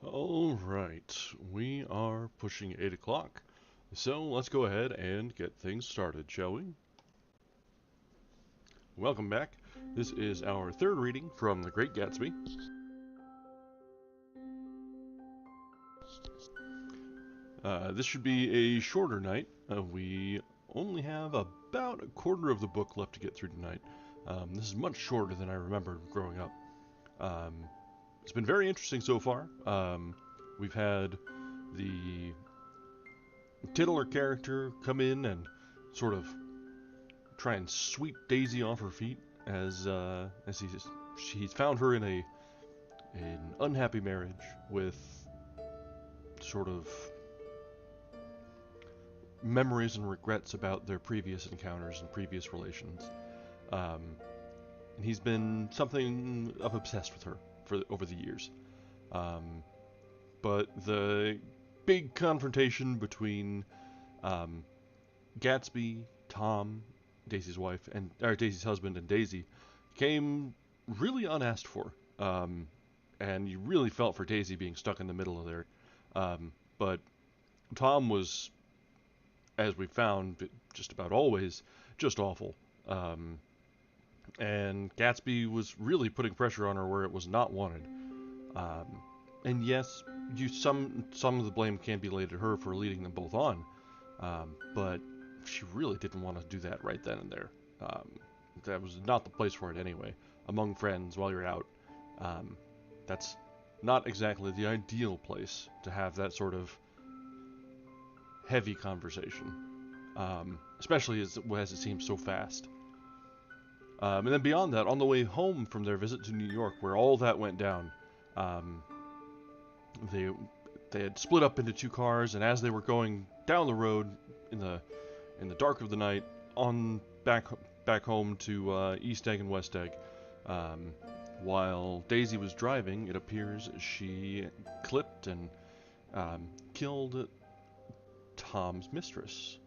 Alright, we are pushing 8 o'clock, so let's go ahead and get things started, shall we? Welcome back. This is our third reading from The Great Gatsby. This should be a shorter night. We only have about a quarter of the book left to get through tonight. This is much shorter than I remembered growing up. It's been very interesting so far. We've had the titular character come in and sort of try and sweep Daisy off her feet as he's found her in an unhappy marriage with sort of memories and regrets about their previous encounters and previous relations. And he's been something of obsessed with her over the years. But the big confrontation between Gatsby, Tom, Daisy's wife, or Daisy's husband, and Daisy came really unasked for. And you really felt for Daisy being stuck in the middle of there. But Tom was, as we found, just about always, just awful. And Gatsby was really putting pressure on her where it was not wanted. And yes, some of the blame can be laid at her for leading them both on, but she really didn't want to do that right then and there. That was not the place for it anyway. Among friends while you're out, that's not exactly the ideal place to have that sort of heavy conversation, especially as it seems so fast. And then beyond that, on the way home from their visit to New York, where all that went down, they had split up into two cars, and as they were going down the road in the dark of the night on back home to East Egg and West Egg, while Daisy was driving, it appears she clipped and killed Tom's mistress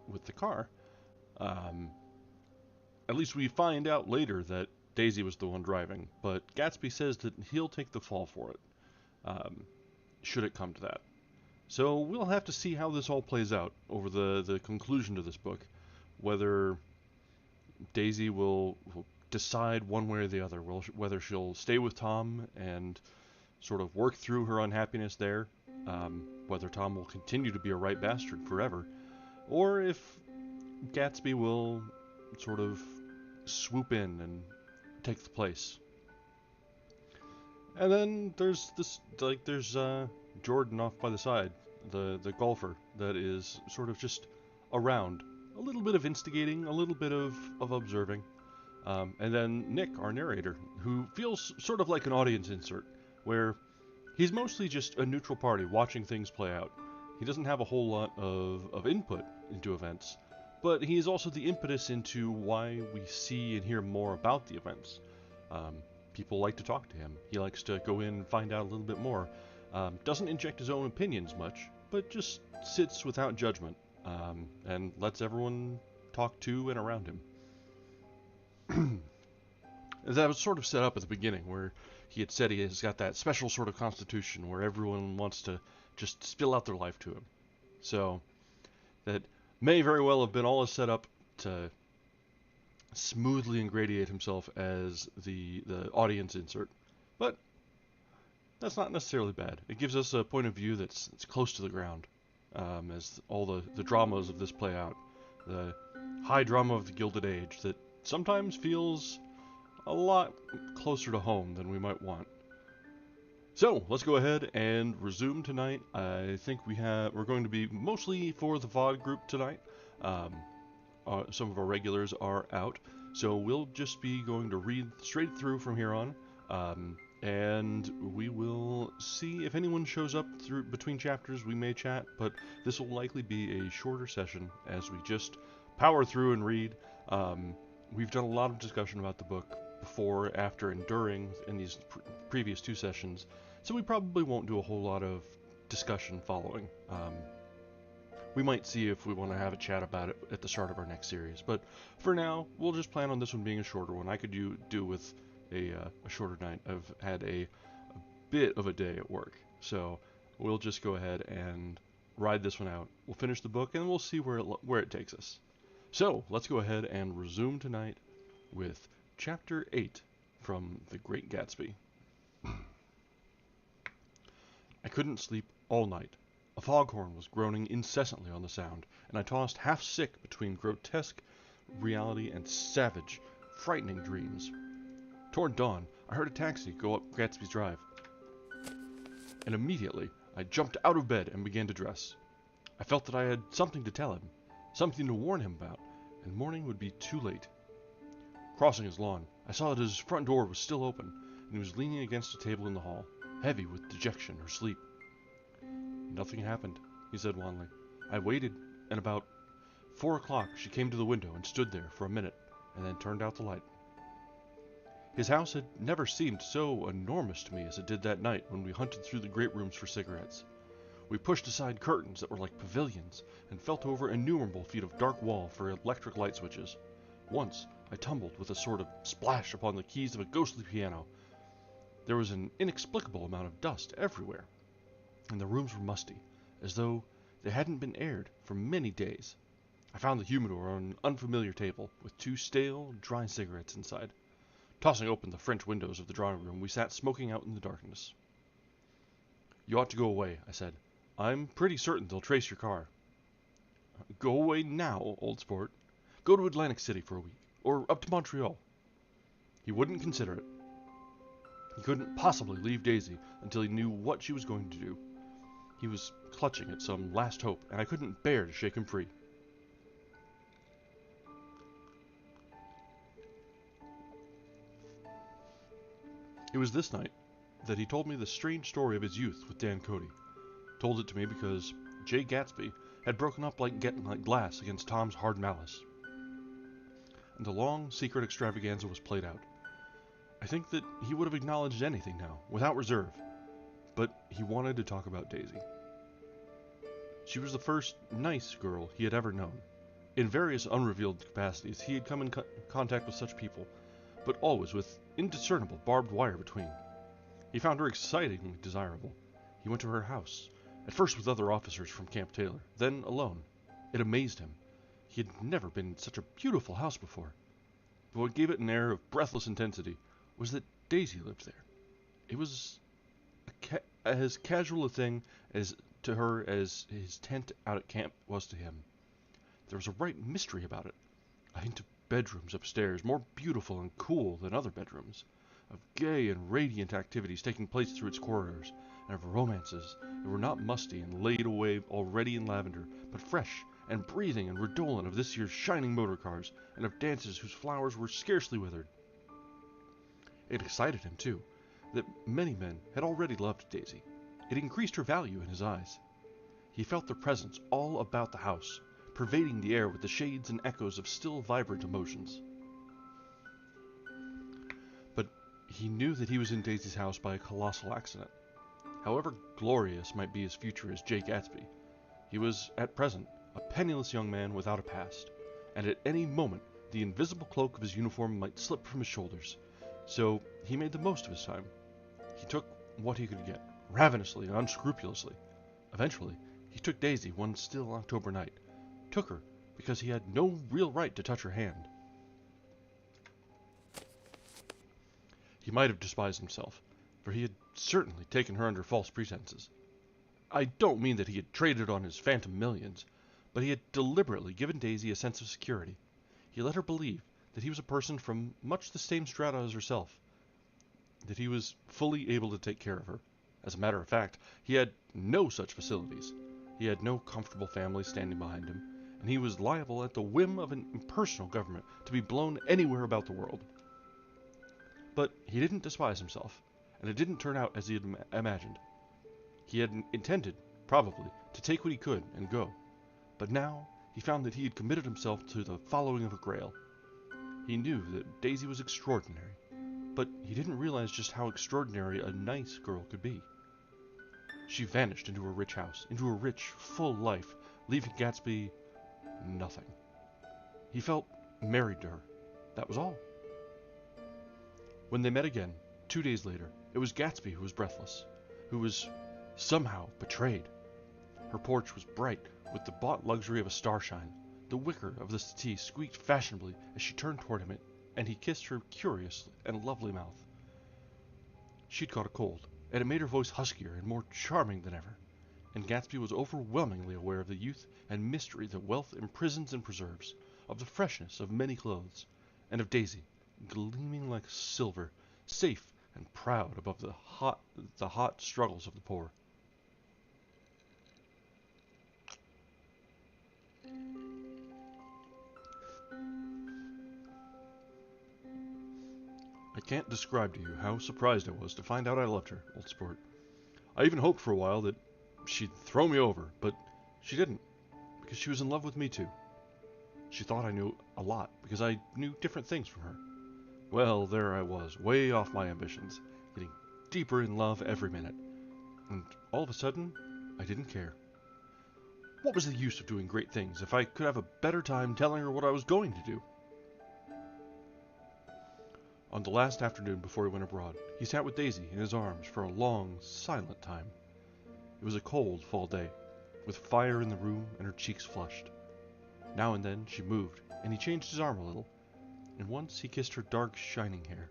with the car. At least we find out later that Daisy was the one driving, but Gatsby says that he'll take the fall for it, should it come to that. So we'll have to see how this all plays out over the conclusion to this book, whether Daisy will decide one way or the other, whether she'll stay with Tom and sort of work through her unhappiness there, whether Tom will continue to be a right bastard forever, or if Gatsby will sort of swoop in and take the place. And then there's Jordan off by the side, the golfer that is sort of just around, a little bit of instigating, a little bit of observing, and then Nick, our narrator, who feels sort of like an audience insert, where he's mostly just a neutral party watching things play out. He doesn't have a whole lot of input into events, but he is also the impetus into why we see and hear more about the events. People like to talk to him. He likes to go in and find out a little bit more. Doesn't inject his own opinions much, but just sits without judgment, and lets everyone talk to and around him. That was sort of set up at the beginning, where he had said he has got that special sort of constitution where everyone wants to just spill out their life to him. So that may very well have been all set up to smoothly ingratiate himself as the audience insert. But that's not necessarily bad. It gives us a point of view that's close to the ground, as all the dramas of this play out. The high drama of the Gilded Age that sometimes feels a lot closer to home than we might want. So let's go ahead and resume tonight. I think we're going to be mostly for the VOD group tonight. Some of our regulars are out, so we'll just be going to read straight through from here on, and we will see if anyone shows up through between chapters. We may chat, but this will likely be a shorter session as we just power through and read. We've done a lot of discussion about the book before, after, and during in these previous two sessions, so we probably won't do a whole lot of discussion following. We might see if we want to have a chat about it at the start of our next series, but for now, we'll just plan on this one being a shorter one. I could do with a shorter night. I've had a bit of a day at work, So we'll just go ahead and ride this one out. We'll finish the book and we'll see where it takes us. So let's go ahead and resume tonight with Chapter 8 from The Great Gatsby. I couldn't sleep all night. A foghorn was groaning incessantly on the sound, and I tossed half sick between grotesque reality and savage, frightening dreams. Toward dawn, I heard a taxi go up Gatsby's Drive, and immediately I jumped out of bed and began to dress. I felt that I had something to tell him, something to warn him about, and morning would be too late. Crossing his lawn, I saw that his front door was still open, and he was leaning against a table in the hall, heavy with dejection or sleep. Nothing happened, he said wanly. I waited, and about 4 o'clock she came to the window and stood there for a minute, and then turned out the light. His house had never seemed so enormous to me as it did that night when we hunted through the great rooms for cigarettes. We pushed aside curtains that were like pavilions, and felt over innumerable feet of dark wall for electric light switches. Once, I tumbled with a sort of splash upon the keys of a ghostly piano. There was an inexplicable amount of dust everywhere, and the rooms were musty, as though they hadn't been aired for many days. I found the humidor on an unfamiliar table, with 2 stale, dry cigarettes inside. Tossing open the French windows of the drawing room, we sat smoking out in the darkness. You ought to go away, I said. I'm pretty certain they'll trace your car. Go away now, old sport. Go to Atlantic City for a week, or up to Montreal. He wouldn't consider it. He couldn't possibly leave Daisy until he knew what she was going to do. He was clutching at some last hope, and I couldn't bear to shake him free. It was this night that he told me the strange story of his youth with Dan Cody. Told it to me because Jay Gatsby had broken up like glass against Tom's hard malice. And the long, secret extravaganza was played out. I think that he would have acknowledged anything now, without reserve. But he wanted to talk about Daisy. She was the first nice girl he had ever known. In various unrevealed capacities, he had come in contact with such people, but always with indiscernible barbed wire between. He found her excitingly desirable. He went to her house, at first with other officers from Camp Taylor, then alone. It amazed him. He had never been in such a beautiful house before. But what gave it an air of breathless intensity was that Daisy lived there. It was as casual a thing as to her as his tent out at camp was to him. There was a right mystery about it. I think to bedrooms upstairs, more beautiful and cool than other bedrooms, of gay and radiant activities taking place through its corridors, and of romances that were not musty and laid away already in lavender, but fresh and breathing and redolent of this year's shining motor cars, and of dances whose flowers were scarcely withered. It excited him, too, that many men had already loved Daisy. It increased her value in his eyes. He felt their presence all about the house, pervading the air with the shades and echoes of still vibrant emotions. But he knew that he was in Daisy's house by a colossal accident. However glorious might be his future as Jay Gatsby, he was, at present, a penniless young man without a past, and at any moment the invisible cloak of his uniform might slip from his shoulders. So he made the most of his time. He took what he could get, ravenously and unscrupulously. Eventually, he took Daisy one still October night. Took her because he had no real right to touch her hand. He might have despised himself, for he had certainly taken her under false pretenses. I don't mean that he had traded on his phantom millions, but he had deliberately given Daisy a sense of security. He let her believe that he was a person from much the same strata as herself, that he was fully able to take care of her. As a matter of fact, he had no such facilities. He had no comfortable family standing behind him, and he was liable at the whim of an impersonal government to be blown anywhere about the world. But he didn't despise himself, and it didn't turn out as he had imagined. He had intended, probably, to take what he could and go, but now he found that he had committed himself to the following of a grail. He knew that Daisy was extraordinary, but he didn't realize just how extraordinary a nice girl could be. She vanished into a rich house, into a rich, full life, leaving Gatsby nothing. He felt married to her. That was all. When they met again, 2 days later, it was Gatsby who was breathless, who was somehow betrayed. Her porch was bright with the bought luxury of a starshine. The wicker of the settee squeaked fashionably as she turned toward him, and he kissed her curious and lovely mouth. She'd caught a cold, and it made her voice huskier and more charming than ever, and Gatsby was overwhelmingly aware of the youth and mystery that wealth imprisons and preserves, of the freshness of many clothes, and of Daisy, gleaming like silver, safe and proud above the hot struggles of the poor. I can't describe to you how surprised I was to find out I loved her, old sport. I even hoped for a while that she'd throw me over, but she didn't, because she was in love with me too. She thought I knew a lot, because I knew different things from her. Well, there I was, way off my ambitions, getting deeper in love every minute, and all of a sudden, I didn't care. What was the use of doing great things if I could have a better time telling her what I was going to do? On the last afternoon before he went abroad, he sat with Daisy in his arms for a long, silent time. It was a cold fall day, with fire in the room and her cheeks flushed. Now and then she moved, and he changed his arm a little, and once he kissed her dark, shining hair.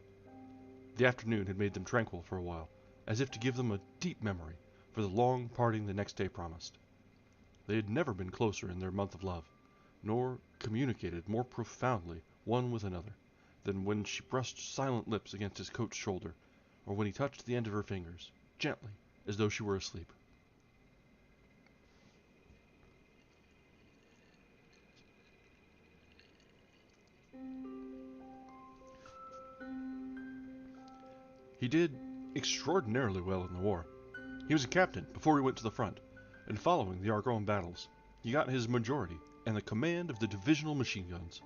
The afternoon had made them tranquil for a while, as if to give them a deep memory for the long parting the next day promised. They had never been closer in their month of love, nor communicated more profoundly one with another, than when she brushed silent lips against his coat shoulder, or when he touched the end of her fingers, gently, as though she were asleep. He did extraordinarily well in the war. He was a captain before he went to the front, and following the Argonne battles, he got his majority and the command of the divisional machine guns.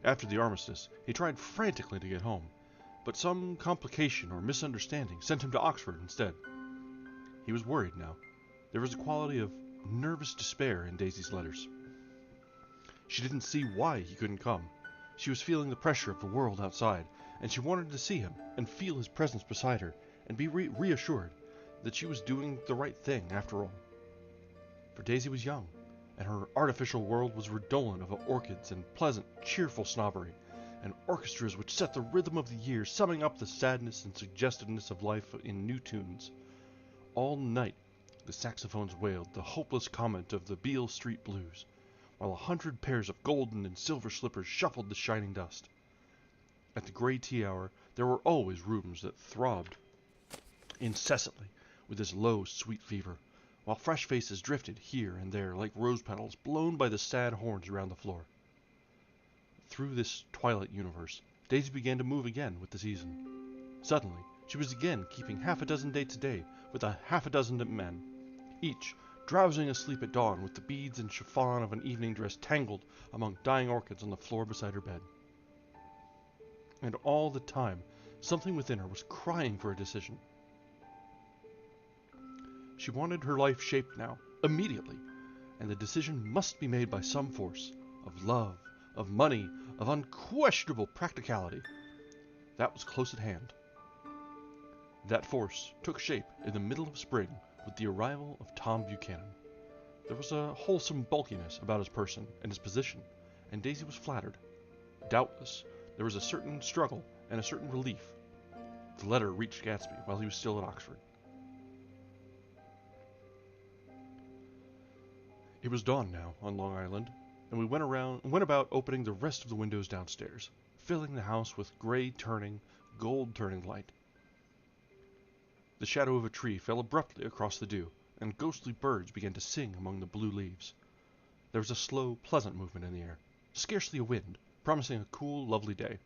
After the armistice, he tried frantically to get home, but some complication or misunderstanding sent him to Oxford instead. He was worried now. There was a quality of nervous despair in Daisy's letters. She didn't see why he couldn't come. She was feeling the pressure of the world outside, and she wanted to see him and feel his presence beside her and be reassured that she was doing the right thing after all. For Daisy was young, and her artificial world was redolent of orchids and pleasant, cheerful snobbery, and orchestras which set the rhythm of the year, summing up the sadness and suggestiveness of life in new tunes. All night the saxophones wailed the hopeless comment of the Beale Street Blues, while 100 pairs of golden and silver slippers shuffled the shining dust. At the gray tea hour there were always rooms that throbbed incessantly with this low, sweet fever, while fresh faces drifted here and there like rose petals blown by the sad horns around the floor. Through this twilight universe, Daisy began to move again with the season. Suddenly, she was again keeping half a dozen dates a day with half a dozen men, each drowsing asleep at dawn with the beads and chiffon of an evening dress tangled among dying orchids on the floor beside her bed. And all the time, something within her was crying for a decision. She wanted her life shaped now, immediately, and the decision must be made by some force, of love, of money, of unquestionable practicality. That was close at hand. That force took shape in the middle of spring with the arrival of Tom Buchanan. There was a wholesome bulkiness about his person and his position, and Daisy was flattered. Doubtless, there was a certain struggle and a certain relief. The letter reached Gatsby while he was still at Oxford. It was dawn now on Long Island, and we went about opening the rest of the windows downstairs, filling the house with gray-turning, gold-turning light. The shadow of a tree fell abruptly across the dew, and ghostly birds began to sing among the blue leaves. There was a slow, pleasant movement in the air, scarcely a wind, promising a cool, lovely day.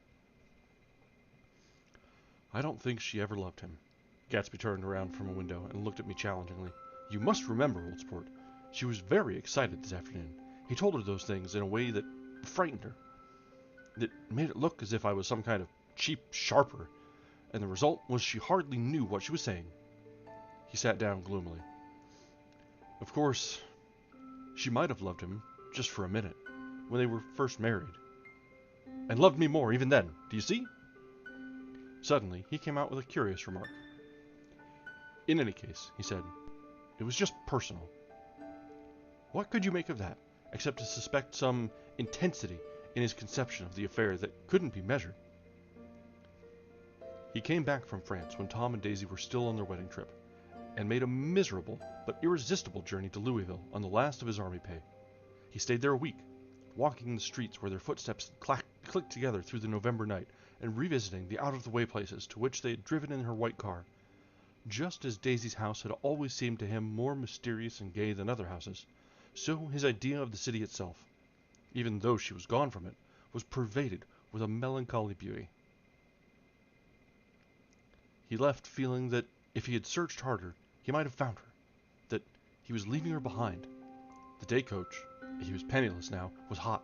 I don't think she ever loved him. Gatsby turned around from a window and looked at me challengingly. You must remember, old sport, she was very excited this afternoon. He told her those things in a way that frightened her. That made it look as if I was some kind of cheap sharper, and the result was she hardly knew what she was saying. He sat down gloomily. Of course, she might have loved him, just for a minute, when they were first married. And loved me more even then, do you see? Suddenly, he came out with a curious remark. In any case, he said, It was just personal. What could you make of that, except to suspect some intensity in his conception of the affair that couldn't be measured? He came back from France when Tom and Daisy were still on their wedding trip, and made a miserable but irresistible journey to Louisville on the last of his army pay. He stayed there a week, walking the streets where their footsteps clicked together through the November night, and revisiting the out-of-the-way places to which they had driven in her white car. Just as Daisy's house had always seemed to him more mysterious and gay than other houses, so his idea of the city itself, even though she was gone from it, was pervaded with a melancholy beauty. He left feeling that if he had searched harder, he might have found her, that he was leaving her behind. The day coach, he was penniless now, was hot.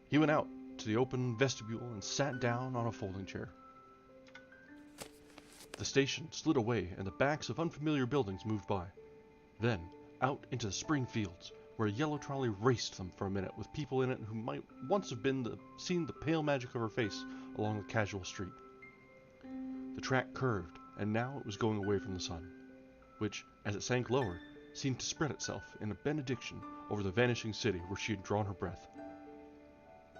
He went out to the open vestibule and sat down on a folding chair. The station slid away and the backs of unfamiliar buildings moved by. Then, out into the spring fields, where a yellow trolley raced them for a minute with people in it who might once have seen the pale magic of her face along the casual street. The track curved, and now it was going away from the sun, which, as it sank lower, seemed to spread itself in a benediction over the vanishing city where she had drawn her breath.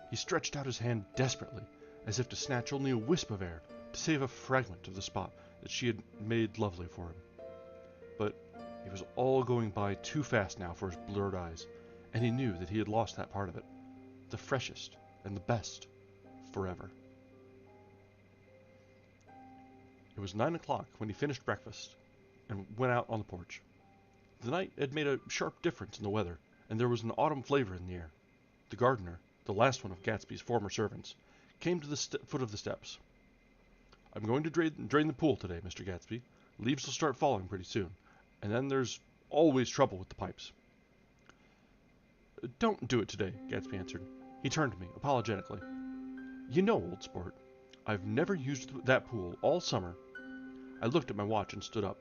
He stretched out his hand desperately, as if to snatch only a wisp of air, to save a fragment of the spot that she had made lovely for him. But it was all going by too fast now for his blurred eyes, and he knew that he had lost that part of it, the freshest and the best, forever. It was 9 o'clock when he finished breakfast and went out on the porch. The night had made a sharp difference in the weather, and there was an autumn flavor in the air. The gardener, the last one of Gatsby's former servants, came to the foot of the steps. "I'm going to drain the pool today, Mr. Gatsby. Leaves will start falling pretty soon, and then there's always trouble with the pipes." "Don't do it today," Gatsby answered. He turned to me, apologetically. "You know, old sport, I've never used that pool all summer." I looked at my watch and stood up.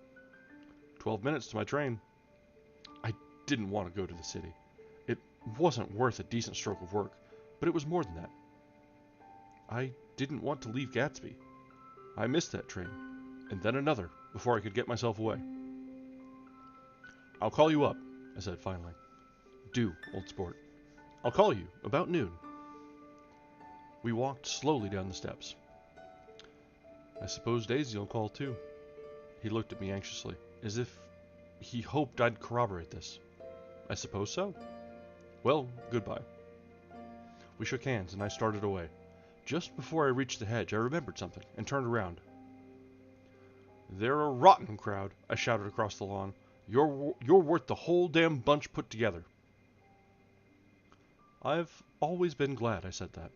12 minutes to my train. I didn't want to go to the city. It wasn't worth a decent stroke of work, but it was more than that. I didn't want to leave Gatsby. I missed that train, and then another, before I could get myself away. "I'll call you up," I said finally. "Do, old sport. I'll call you about noon." We walked slowly down the steps. "I suppose Daisy will call too." He looked at me anxiously, as if he hoped I'd corroborate this. "I suppose so." "Well, goodbye." We shook hands and I started away. Just before I reached the hedge, I remembered something and turned around. "They're a rotten crowd," I shouted across the lawn. You're worth the whole damn bunch put together." I've always been glad I said that.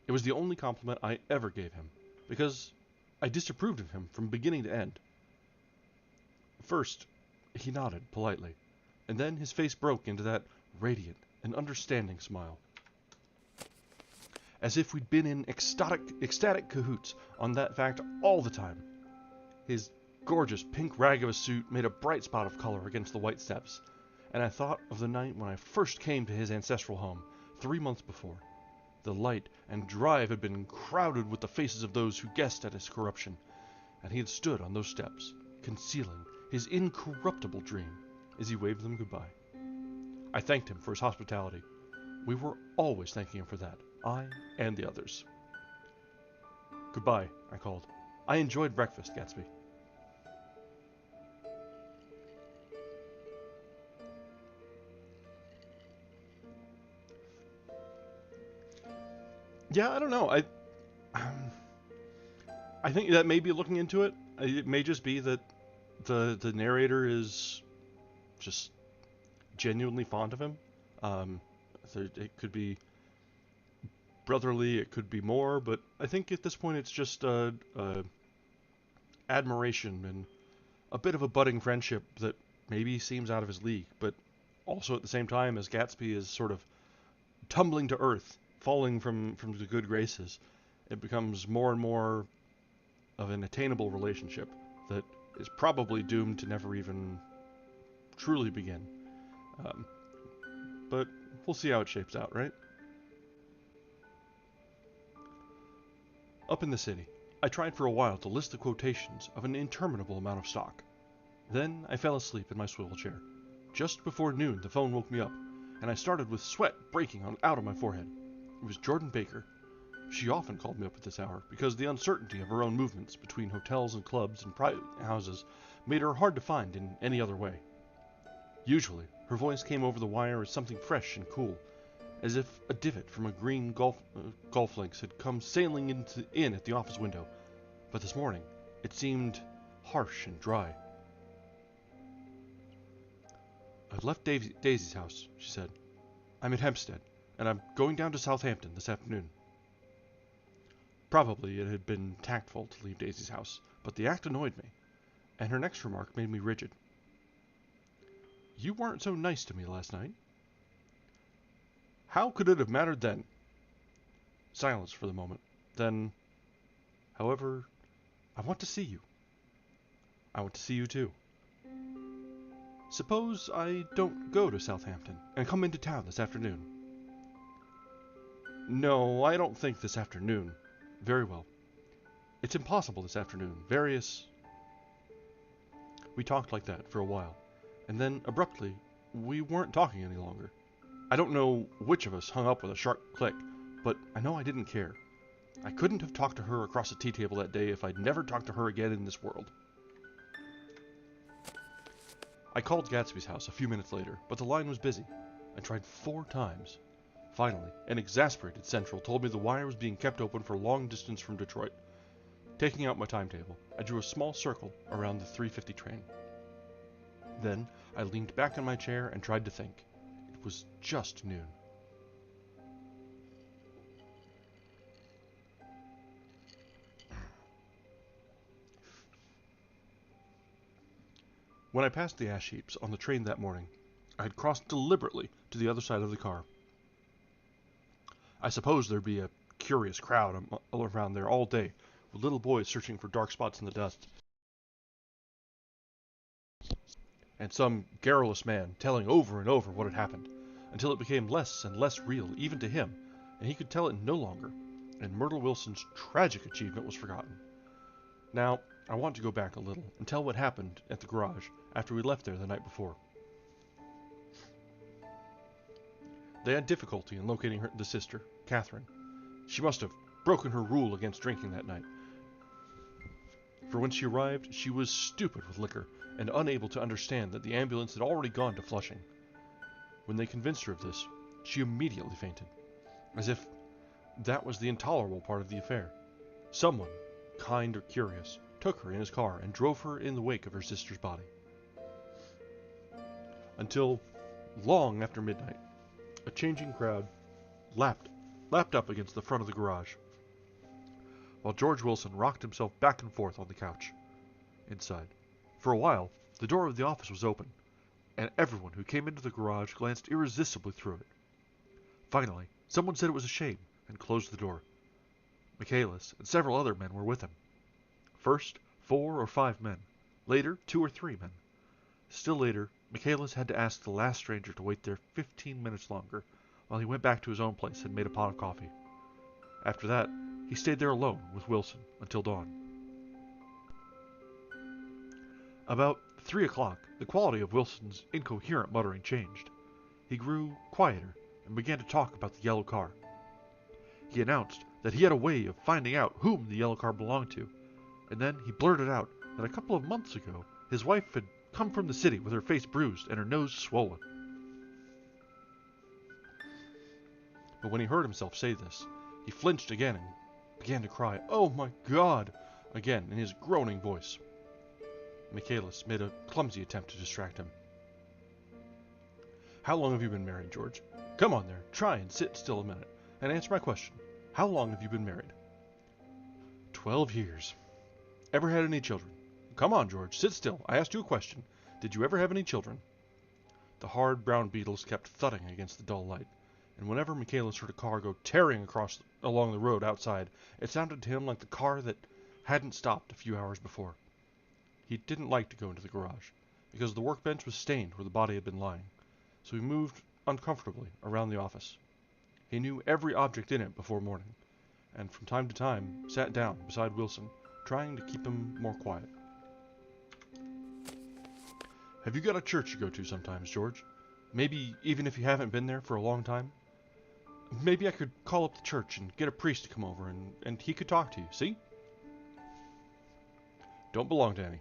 It was the only compliment I ever gave him, because I disapproved of him from beginning to end. First, he nodded politely, and then his face broke into that radiant and understanding smile, as if we'd been in ecstatic cahoots on that fact all the time. His gorgeous pink rag of a suit made a bright spot of color against the white steps, and I thought of the night when I first came to his ancestral home, 3 months before. The light and drive had been crowded with the faces of those who guessed at his corruption, and he had stood on those steps, concealing his incorruptible dream as he waved them goodbye. I thanked him for his hospitality. We were always thanking him for that, I and the others. "Goodbye," I called. "I enjoyed breakfast, Gatsby." Yeah, I don't know. I think that may be looking into it. It may just be that the narrator is just genuinely fond of him. So it could be brotherly, it could be more, but I think at this point it's just admiration and a bit of a budding friendship that maybe seems out of his league, but also at the same time as Gatsby is sort of tumbling to earth, falling from the good graces, it becomes more and more of an attainable relationship that is probably doomed to never even truly begin. But we'll see how it shapes out, right? Up in the city, I tried for a while to list the quotations of an interminable amount of stock. Then I fell asleep in my swivel chair, Just before noon, the phone woke me up, and I started with sweat breaking out of my forehead. It was Jordan Baker. She often called me up at this hour, because the uncertainty of her own movements between hotels and clubs and private houses made her hard to find in any other way. Usually, her voice came over the wire as something fresh and cool, as if a divot from a green golf links had come sailing in at the office window. But this morning, it seemed harsh and dry. "I've left Daisy's house," she said. "I'm at Hempstead, and I'm going down to Southampton this afternoon." Probably it had been tactful to leave Daisy's house, but the act annoyed me, and her next remark made me rigid. "You weren't so nice to me last night." How could it have mattered then? Silence for the moment. Then, however, "I want to see you." "I want to see you too." "Suppose I don't go to Southampton and come into town this afternoon?" "No, I don't think this afternoon." "Very well. It's impossible this afternoon. We talked like that for a while, and then, abruptly, we weren't talking any longer. I don't know which of us hung up with a sharp click, but I know I didn't care. I couldn't have talked to her across a tea table that day if I'd never talked to her again in this world. I called Gatsby's house a few minutes later, but the line was busy. I tried 4 times. Finally, an exasperated central told me the wire was being kept open for long distance from Detroit. Taking out my timetable, I drew a small circle around the 3:50 train. Then I leaned back in my chair and tried to think. It was just noon. When I passed the ash heaps on the train that morning, I had crossed deliberately to the other side of the car. I suppose there'd be a curious crowd around there all day, with little boys searching for dark spots in the dust, and some garrulous man telling over and over what had happened, until it became less and less real even to him, and he could tell it no longer, and Myrtle Wilson's tragic achievement was forgotten. Now, I want to go back a little and tell what happened at the garage after we left there the night before. They had difficulty in locating the sister, Catherine. She must have broken her rule against drinking that night, for when she arrived, she was stupid with liquor and unable to understand that the ambulance had already gone to Flushing. When they convinced her of this, she immediately fainted, as if that was the intolerable part of the affair. Someone, kind or curious, took her in his car and drove her in the wake of her sister's body. Until long after midnight, a changing crowd lapped up against the front of the garage, while George Wilson rocked himself back and forth on the couch. Inside, for a while, the door of the office was open, and everyone who came into the garage glanced irresistibly through it. Finally, someone said it was a shame and closed the door. Michaelis and several other men were with him. First, 4 or 5 men. Later, 2 or 3 men. Still later, Michaelis had to ask the last stranger to wait there 15 minutes longer, while he went back to his own place and made a pot of coffee. After that, he stayed there alone with Wilson until dawn. About 3 o'clock, the quality of Wilson's incoherent muttering changed. He grew quieter and began to talk about the yellow car. He announced that he had a way of finding out whom the yellow car belonged to, and then he blurted out that a couple of months ago his wife had come from the city with her face bruised and her nose swollen. But when he heard himself say this, he flinched again and began to cry, "Oh my God!" again in his groaning voice. Michaelis made a clumsy attempt to distract him. "How long have you been married, George? Come on there, try and sit still a minute, and answer my question. How long have you been married?" 12 years. Ever had any children? Come on, George, sit still. I asked you a question. Did you ever have any children? The hard brown beetles kept thudding against the dull light, and whenever Michaelis heard a car go tearing along the road outside, it sounded to him like the car that hadn't stopped a few hours before. He didn't like to go into the garage, because the workbench was stained where the body had been lying, so he moved uncomfortably around the office. He knew every object in it before morning, and from time to time sat down beside Wilson, trying to keep him more quiet. Have you got a church you go to sometimes, George? Maybe even if you haven't been there for a long time? Maybe I could call up the church and get a priest to come over and he could talk to you, see? Don't belong to any.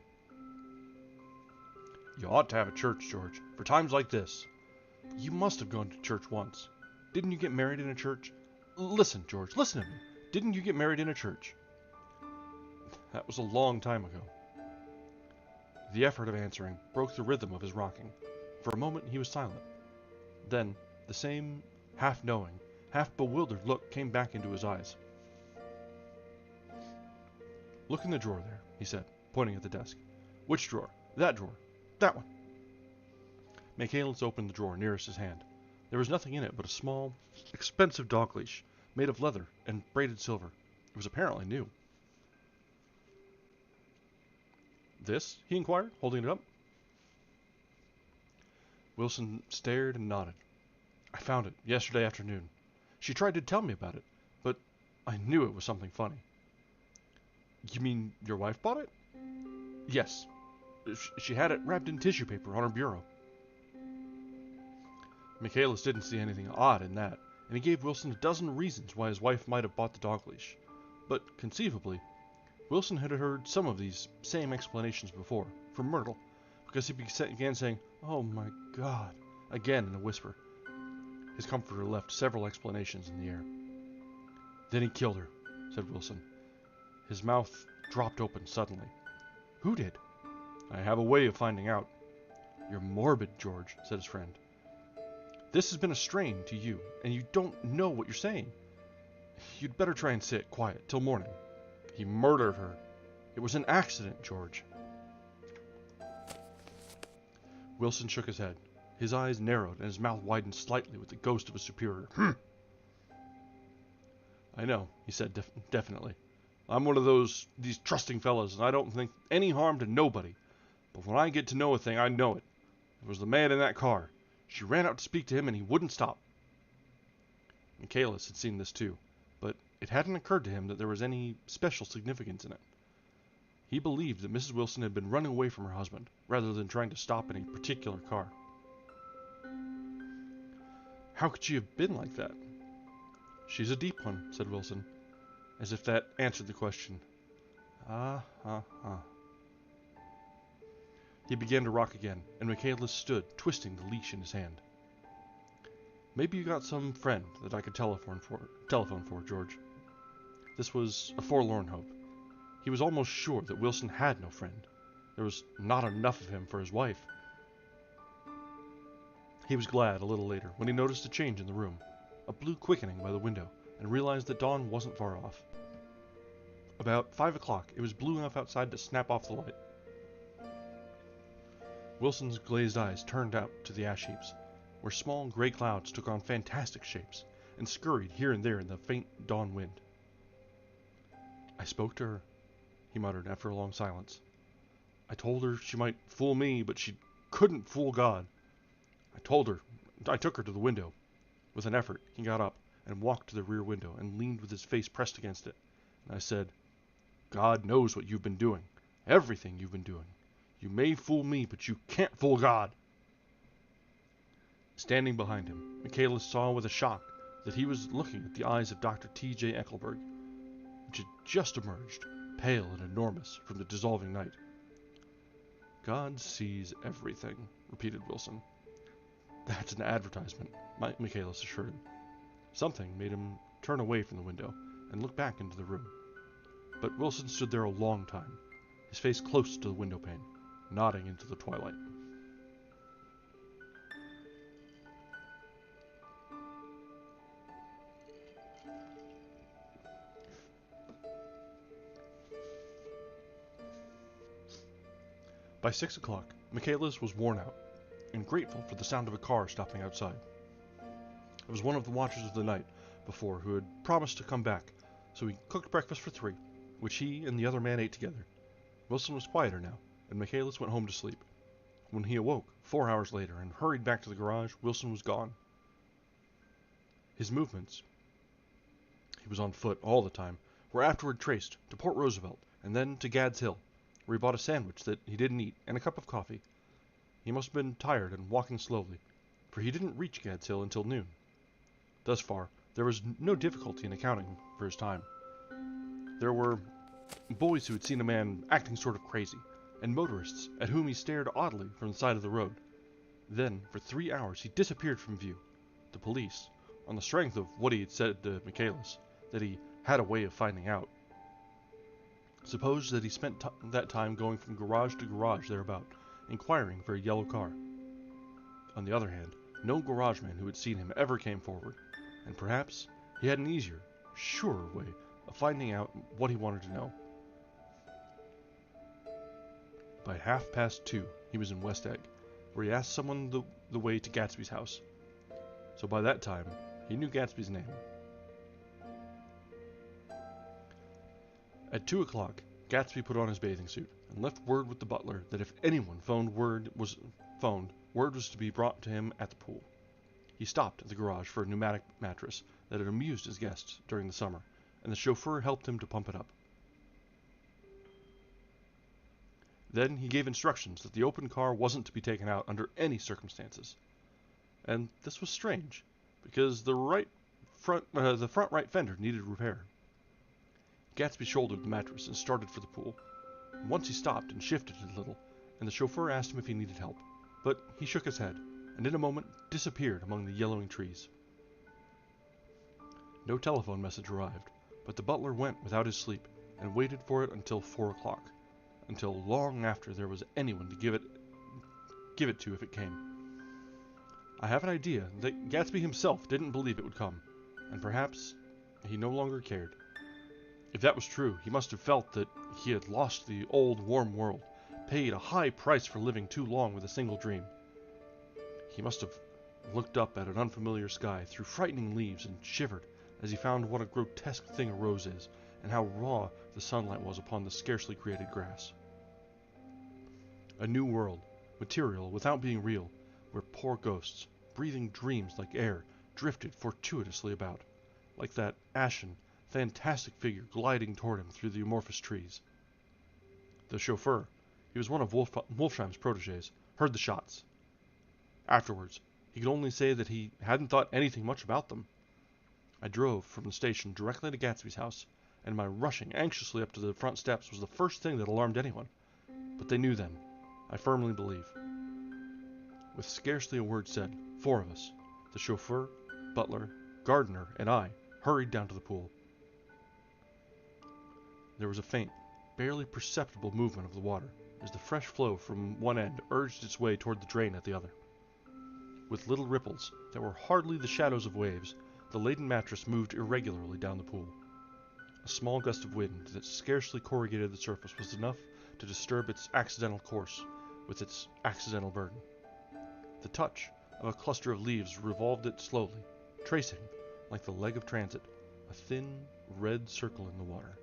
You ought to have a church, George, for times like this. You must have gone to church once. Didn't you get married in a church? Listen, George, listen to me. Didn't you get married in a church? That was a long time ago. The effort of answering broke the rhythm of his rocking. For a moment he was silent. Then, the same half-knowing, half-bewildered look came back into his eyes. Look in the drawer there, he said, pointing at the desk. Which drawer? That drawer. That one. Michaelis opened the drawer nearest his hand. There was nothing in it but a small, expensive dog leash, made of leather and braided silver. It was apparently new. This? He inquired, holding it up. Wilson stared and nodded. I found it yesterday afternoon. She tried to tell me about it, but I knew it was something funny. You mean your wife bought it? Yes. She had it wrapped in tissue paper on her bureau. Michaelis didn't see anything odd in that, and he gave Wilson a dozen reasons why his wife might have bought the dog leash. But, conceivably, Wilson had heard some of these same explanations before, from Myrtle, because he began saying, "Oh my God," again in a whisper. His comforter left several explanations in the air. Then he killed her, said Wilson. His mouth dropped open suddenly. Who did? I have a way of finding out. You're morbid, George, said his friend. This has been a strain to you, and you don't know what you're saying. You'd better try and sit quiet till morning. He murdered her. It was an accident, George. Wilson shook his head. His eyes narrowed and his mouth widened slightly with the ghost of a superior. I know, he said definitely. I'm one of these trusting fellas, and I don't think any harm to nobody. But when I get to know a thing, I know it. It was the man in that car. She ran out to speak to him, and he wouldn't stop. Michaelis had seen this too, but it hadn't occurred to him that there was any special significance in it. He believed that Mrs. Wilson had been running away from her husband, rather than trying to stop in a particular car. How could she have been like that? She's a deep one, said Wilson, as if that answered the question. He began to rock again, and Michaelis stood, twisting the leash in his hand. Maybe you got some friend that I could telephone for, George. This was a forlorn hope. He was almost sure that Wilson had no friend. There was not enough of him for his wife. He was glad a little later when he noticed a change in the room, a blue quickening by the window, and realized that dawn wasn't far off. About 5 o'clock, it was blue enough outside to snap off the light. Wilson's glazed eyes turned out to the ash heaps, where small gray clouds took on fantastic shapes and scurried here and there in the faint dawn wind. I spoke to her, he muttered after a long silence. I told her she might fool me, but she couldn't fool God. I took her to the window. With an effort, he got up and walked to the rear window and leaned with his face pressed against it. And I said, God knows what you've been doing, everything you've been doing. You may fool me, but you can't fool God. Standing behind him, Michaelis saw with a shock that he was looking at the eyes of Dr. T.J. Eckelberg, which had just emerged, pale and enormous, from the dissolving night. God sees everything, repeated Wilson. That's an advertisement, Michaelis assured him. Something made him turn away from the window and look back into the room. But Wilson stood there a long time, his face close to the window pane, nodding into the twilight. By 6 o'clock, Michaelis was worn out, and grateful for the sound of a car stopping outside. It was one of the watchers of the night before who had promised to come back, so he cooked breakfast for 3, which he and the other man ate together. Wilson was quieter now, and Michaelis went home to sleep. When he awoke 4 hours later and hurried back to the garage, Wilson was gone. His movements, he was on foot all the time, were afterward traced to Port Roosevelt and then to Gad's Hill, where he bought a sandwich that he didn't eat and a cup of coffee. He must have been tired and walking slowly, for he didn't reach Gad's Hill until noon. Thus far, there was no difficulty in accounting for his time. There were boys who had seen a man acting sort of crazy, and motorists at whom he stared oddly from the side of the road. Then, for 3 hours, he disappeared from view. The police, on the strength of what he had said to Michaelis, that he had a way of finding out, supposed that he spent that time going from garage to garage thereabout, inquiring for a yellow car. On the other hand, no garageman who had seen him ever came forward, and perhaps he had an easier, surer way of finding out what he wanted to know. By 2:30, he was in West Egg, where he asked someone the way to Gatsby's house. So by that time, he knew Gatsby's name. At 2 o'clock, Gatsby put on his bathing suit and left word with the butler that if anyone word was to be brought to him at the pool. He stopped at the garage for a pneumatic mattress that had amused his guests during the summer, and the chauffeur helped him to pump it up. Then he gave instructions that the open car wasn't to be taken out under any circumstances. And this was strange, because the front right fender needed repair. Gatsby shouldered the mattress and started for the pool. Once he stopped and shifted it a little, and the chauffeur asked him if he needed help, but he shook his head, and in a moment disappeared among the yellowing trees. No telephone message arrived, but the butler went without his sleep and waited for it until 4 o'clock, until long after there was anyone to give it to if it came. I have an idea that Gatsby himself didn't believe it would come, and perhaps he no longer cared. If that was true, he must have felt that he had lost the old warm world, paid a high price for living too long with a single dream. He must have looked up at an unfamiliar sky through frightening leaves and shivered as he found what a grotesque thing a rose is, and how raw the sunlight was upon the scarcely created grass. A new world, material without being real, where poor ghosts, breathing dreams like air, drifted fortuitously about, like that ashen, fantastic figure gliding toward him through the amorphous trees. The chauffeur, he was one of Wolfsheim's protégés, heard the shots. Afterwards, he could only say that he hadn't thought anything much about them. I drove from the station directly to Gatsby's house, and my rushing anxiously up to the front steps was the first thing that alarmed anyone. But they knew then, I firmly believe. With scarcely a word said, 4 of us, the chauffeur, butler, gardener, and I, hurried down to the pool. There was a faint, barely perceptible movement of the water as the fresh flow from one end urged its way toward the drain at the other. With little ripples that were hardly the shadows of waves, the laden mattress moved irregularly down the pool. A small gust of wind that scarcely corrugated the surface was enough to disturb its accidental course with its accidental burden. The touch of a cluster of leaves revolved it slowly, tracing, like the leg of transit, a thin, red circle in the water.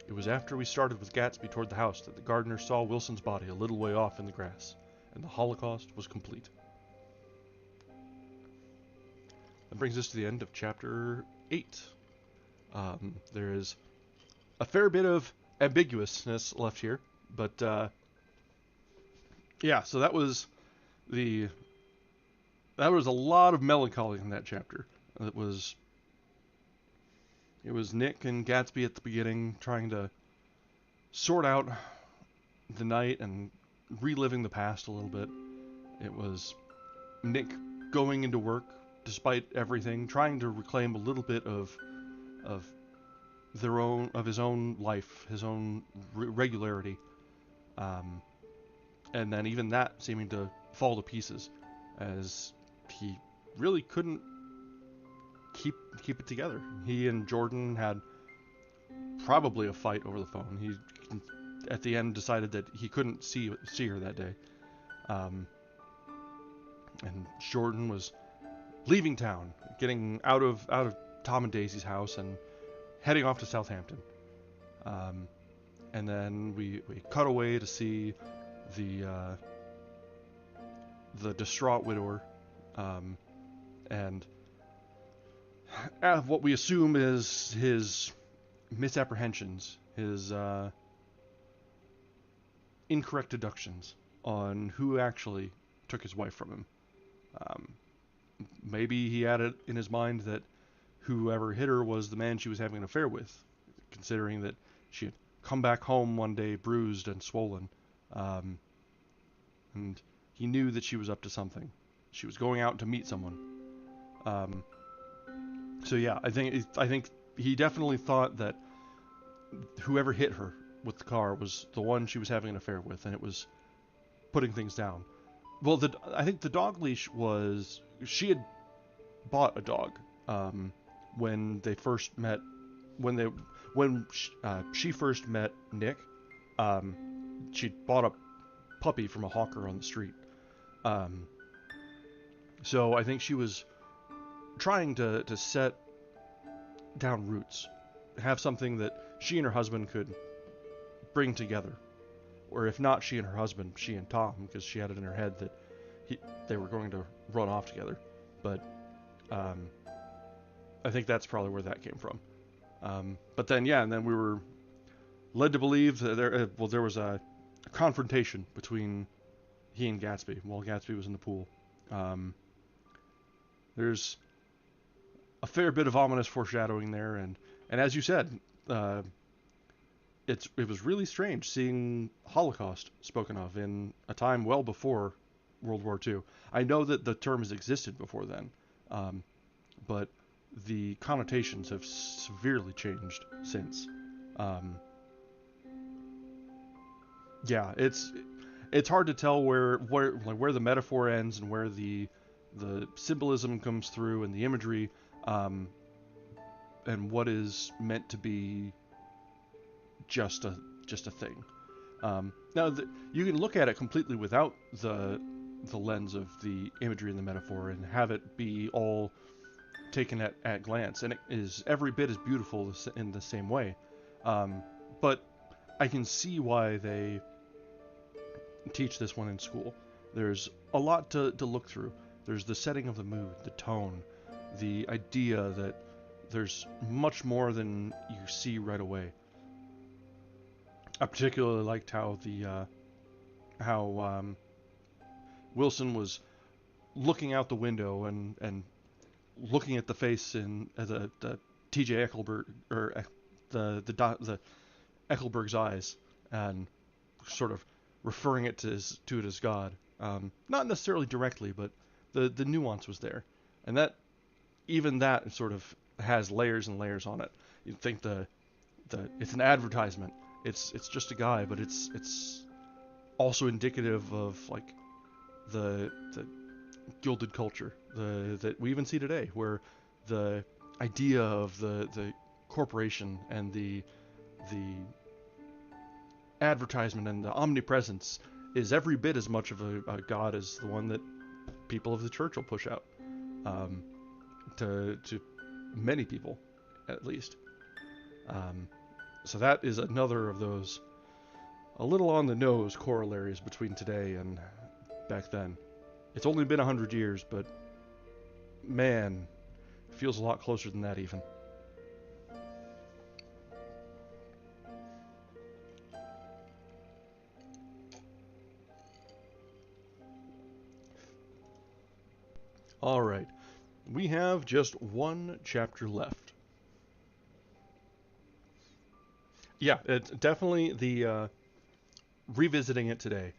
It was after we started with Gatsby toward the house that the gardener saw Wilson's body a little way off in the grass, and the Holocaust was complete. That brings us to the end of Chapter 8. There is a fair bit of ambiguousness left here, but yeah, so that was a lot of melancholy in that chapter. It was Nick and Gatsby at the beginning trying to sort out the night and reliving the past a little bit. It was Nick going into work despite everything, trying to reclaim a little bit of his own life, his own regularity, and then even that seeming to fall to pieces as he really couldn't keep it together. He and Jordan had probably a fight over the phone. He at the end decided that he couldn't see her that day, and Jordan was leaving town, getting out of Tom and Daisy's house and heading off to Southampton. And then we cut away to see the distraught widower, and what we assume is his misapprehensions, his incorrect deductions on who actually took his wife from him. Maybe he had it in his mind that whoever hit her was the man she was having an affair with, considering that she had come back home one day bruised and swollen, and he knew that she was up to something. She was going out to meet someone. So yeah, I think he definitely thought that whoever hit her with the car was the one she was having an affair with, and it was putting things down. Well, I think the dog leash was, she had bought a dog when they first met. When she first met Nick, she bought a puppy from a hawker on the street. So I think she was trying to set down roots, have something that she and her husband could bring together. Or if not she and her husband, she and Tom, because she had it in her head that they were going to run off together. But I think that's probably where that came from. But then, yeah, and then we were led to believe that there was a confrontation between he and Gatsby while Gatsby was in the pool. There's a fair bit of ominous foreshadowing there, and as you said, it was really strange seeing Holocaust spoken of in a time well before World War II. I know that the term has existed before then, but the connotations have severely changed since. Yeah, it's hard to tell where the metaphor ends and where the symbolism comes through and the imagery, and what is meant to be just a thing. Now, you can look at it completely without the lens of the imagery and the metaphor and have it be all taken at glance, and it is every bit as beautiful in the same way. But I can see why they teach this one in school. There's a lot to look through. There's the setting of the mood, the tone, the idea that there's much more than you see right away. I particularly liked how Wilson was looking out the window and looking at the face in the T.J. Eckelberg, or the Eckelberg's eyes, and sort of referring it to it as God. Not necessarily directly, but the nuance was there, and that sort of has layers and layers on it. You'd think it's an advertisement. It's just a guy, but it's also indicative of like the gilded culture that we even see today, where the idea of the corporation and the advertisement and the omnipresence is every bit as much of a god as the one that people of the church will push out to many people, at least. So that is another of those a little on the nose corollaries between today and back then. It's only been 100 years, but man, it feels a lot closer than that even. All right, we have just one chapter left. Yeah, it's definitely the revisiting it today.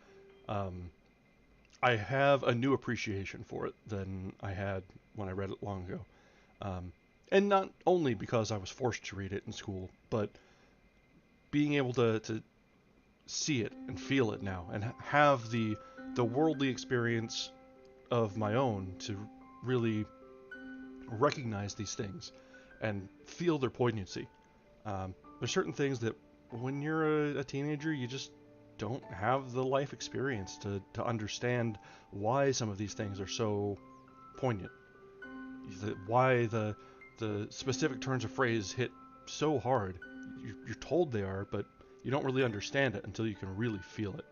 I have a new appreciation for it than I had when I read it long ago. And not only because I was forced to read it in school, but being able to see it and feel it now and have the worldly experience of my own to really recognize these things and feel their poignancy. There's certain things that when you're a teenager, you just don't have the life experience to understand why some of these things are so poignant. Why the specific turns of phrase hit so hard. You're told they are, but you don't really understand it until you can really feel it.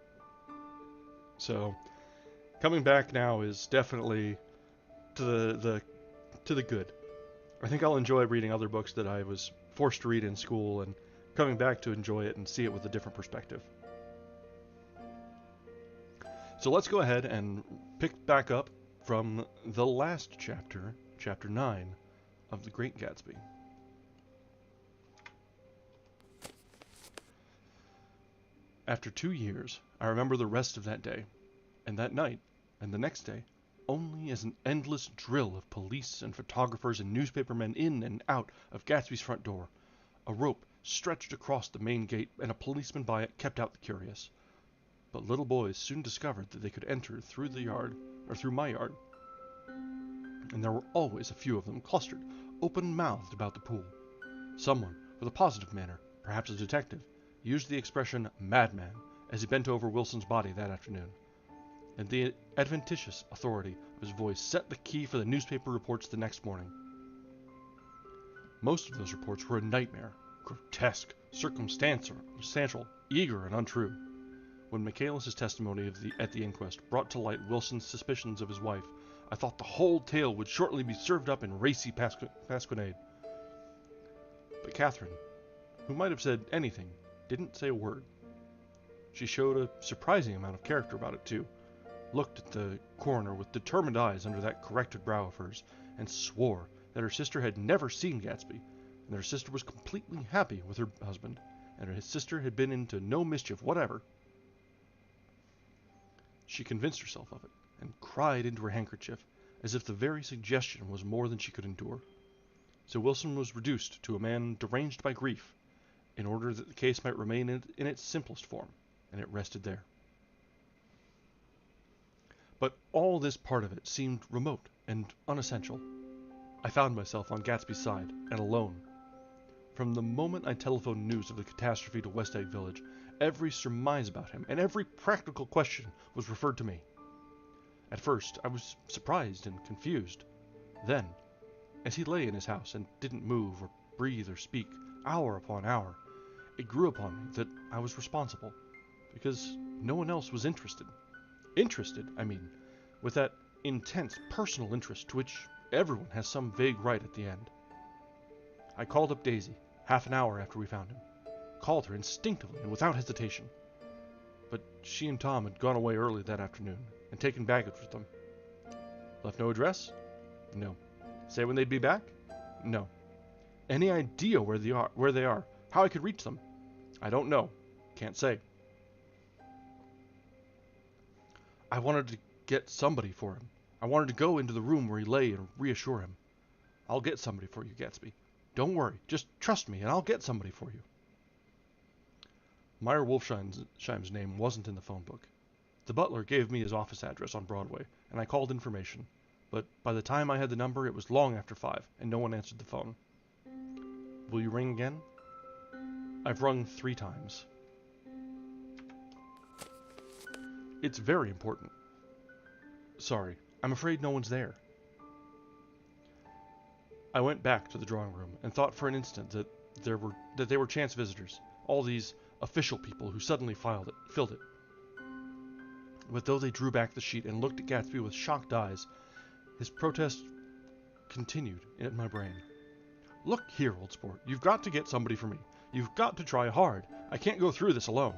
So, coming back now is definitely to the good. I think I'll enjoy reading other books that I was forced to read in school and coming back to enjoy it and see it with a different perspective. So let's go ahead and pick back up from the last chapter, chapter 9 of The Great Gatsby. After 2 years, I remember the rest of that day, and that night, and the next day, only as an endless drill of police and photographers and newspapermen in and out of Gatsby's front door. A rope stretched across the main gate, and a policeman by it kept out the curious. But little boys soon discovered that they could enter through the yard, or through my yard, and there were always a few of them clustered, open-mouthed about the pool. Someone, with a positive manner, perhaps a detective, used the expression madman as he bent over Wilson's body that afternoon, and the adventitious authority of his voice set the key for the newspaper reports the next morning. Most of those reports were a nightmare, grotesque, circumstantial, eager, and untrue. When Michaelis' testimony at the inquest brought to light Wilson's suspicions of his wife, I thought the whole tale would shortly be served up in racy pasquinade. But Catherine, who might have said anything, didn't say a word. She showed a surprising amount of character about it, too. Looked at the coroner with determined eyes under that corrected brow of hers, and swore that her sister had never seen Gatsby, and that her sister was completely happy with her husband, and her sister had been into no mischief whatever. She convinced herself of it, and cried into her handkerchief, as if the very suggestion was more than she could endure. So Wilson was reduced to a man deranged by grief, in order that the case might remain in its simplest form, and it rested there. But all this part of it seemed remote and unessential. I found myself on Gatsby's side, and alone. From the moment I telephoned news of the catastrophe to West Egg Village, every surmise about him and every practical question was referred to me. At first, I was surprised and confused. Then, as he lay in his house and didn't move or breathe or speak, hour upon hour, it grew upon me that I was responsible, because no one else was interested. Interested, I mean, with that intense personal interest to which everyone has some vague right at the end. I called up Daisy, half an hour after we found him. Called her instinctively and without hesitation. But she and Tom had gone away early that afternoon, and taken baggage with them. Left no address? No. Say when they'd be back? No. Any idea where they are, how I could reach them? I don't know. Can't say. I wanted to get somebody for him. I wanted to go into the room where he lay and reassure him. I'll get somebody for you, Gatsby. Don't worry. Just trust me, and I'll get somebody for you. Meyer Wolfsheim's name wasn't in the phone book. The butler gave me his office address on Broadway, and I called information. But by the time I had the number, it was long after 5, and no one answered the phone. Will you ring again? I've rung 3 times. It's very important. Sorry, I'm afraid no one's there. I went back to the drawing room and thought for an instant that they were chance visitors, all these official people who suddenly filled it. But though they drew back the sheet and looked at Gatsby with shocked eyes, his protest continued in my brain. Look here, old sport, you've got to get somebody for me. You've got to try hard. I can't go through this alone.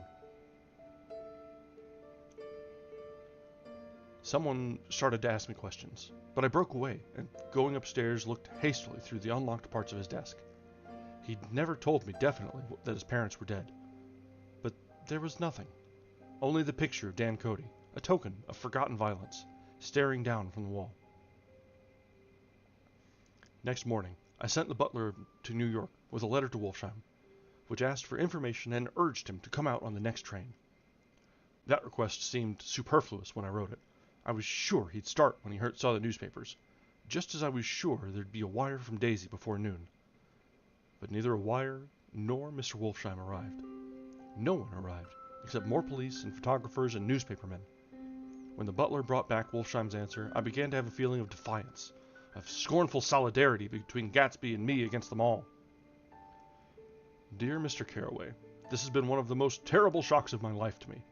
Someone started to ask me questions, but I broke away and, going upstairs, looked hastily through the unlocked parts of his desk. He'd never told me definitely that his parents were dead. But there was nothing. Only the picture of Dan Cody, a token of forgotten violence, staring down from the wall. Next morning, I sent the butler to New York with a letter to Wolfsheim, which asked for information and urged him to come out on the next train. That request seemed superfluous when I wrote it. I was sure he'd start when he saw the newspapers, just as I was sure there'd be a wire from Daisy before noon. But neither a wire nor Mr. Wolfsheim arrived. No one arrived, except more police and photographers and newspapermen. When the butler brought back Wolfsheim's answer, I began to have a feeling of defiance, of scornful solidarity between Gatsby and me against them all. Dear Mr. Carroway, this has been one of the most terrible shocks of my life to me.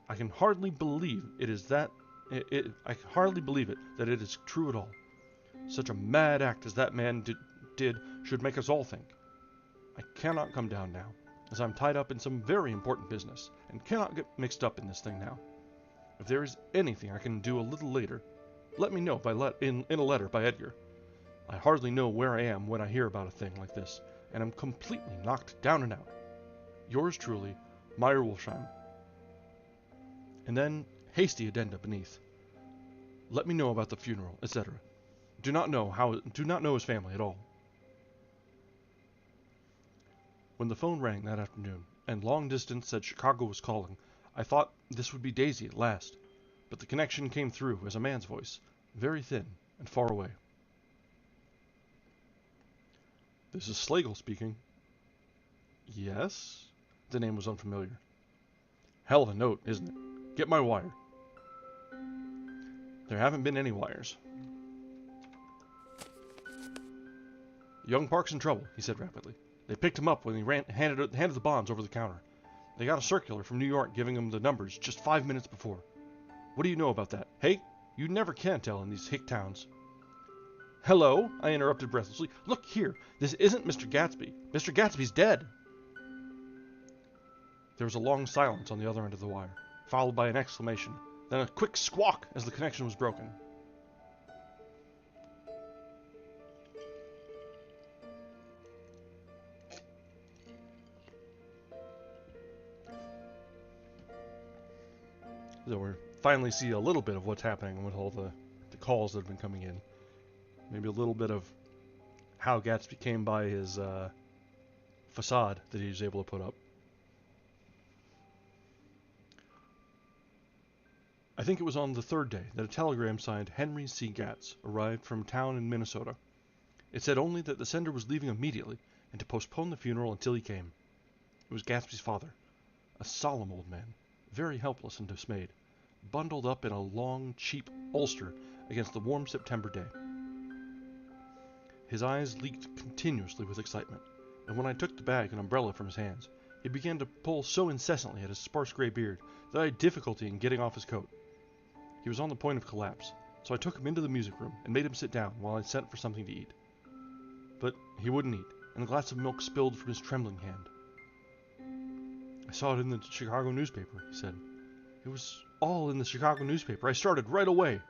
I can hardly believe it that it is true at all. Such a mad act as that man did should make us all think. I cannot come down now, as I'm tied up in some very important business, and cannot get mixed up in this thing now. If there is anything I can do a little later, let me know in a letter by Edgar. I hardly know where I am when I hear about a thing like this, and am completely knocked down and out. Yours truly, Meyer Wolfsheim. And then, hasty addenda beneath. Let me know about the funeral, etc. Do not know his family at all. When the phone rang that afternoon, and long distance said Chicago was calling, I thought this would be Daisy at last, but the connection came through as a man's voice, very thin and far away. This is Slagle speaking. Yes? The name was unfamiliar. Hell of a note, isn't it? Get my wire. There haven't been any wires. Young Park's in trouble, he said rapidly. They picked him up when he handed the bonds over the counter. They got a circular from New York giving him the numbers just 5 minutes before. What do you know about that? Hey, you never can tell in these hick towns. Hello, I interrupted breathlessly. Look here, this isn't Mr. Gatsby. Mr. Gatsby's dead. There was a long silence on the other end of the wire, followed by an exclamation, then a quick squawk as the connection was broken. So we finally see a little bit of what's happening with all the calls that have been coming in. Maybe a little bit of how Gatsby came by his facade that he was able to put up. I think it was on the third day that a telegram signed Henry C. Gatz arrived from a town in Minnesota. It said only that the sender was leaving immediately and to postpone the funeral until he came. It was Gatsby's father, a solemn old man, very helpless and dismayed, bundled up in a long, cheap ulster against the warm September day. His eyes leaked continuously with excitement, and when I took the bag and umbrella from his hands, he began to pull so incessantly at his sparse gray beard that I had difficulty in getting off his coat. He was on the point of collapse, so I took him into the music room and made him sit down while I sent for something to eat. But he wouldn't eat, and a glass of milk spilled from his trembling hand. I saw it in the Chicago newspaper, he said. It was all in the Chicago newspaper. I started right away.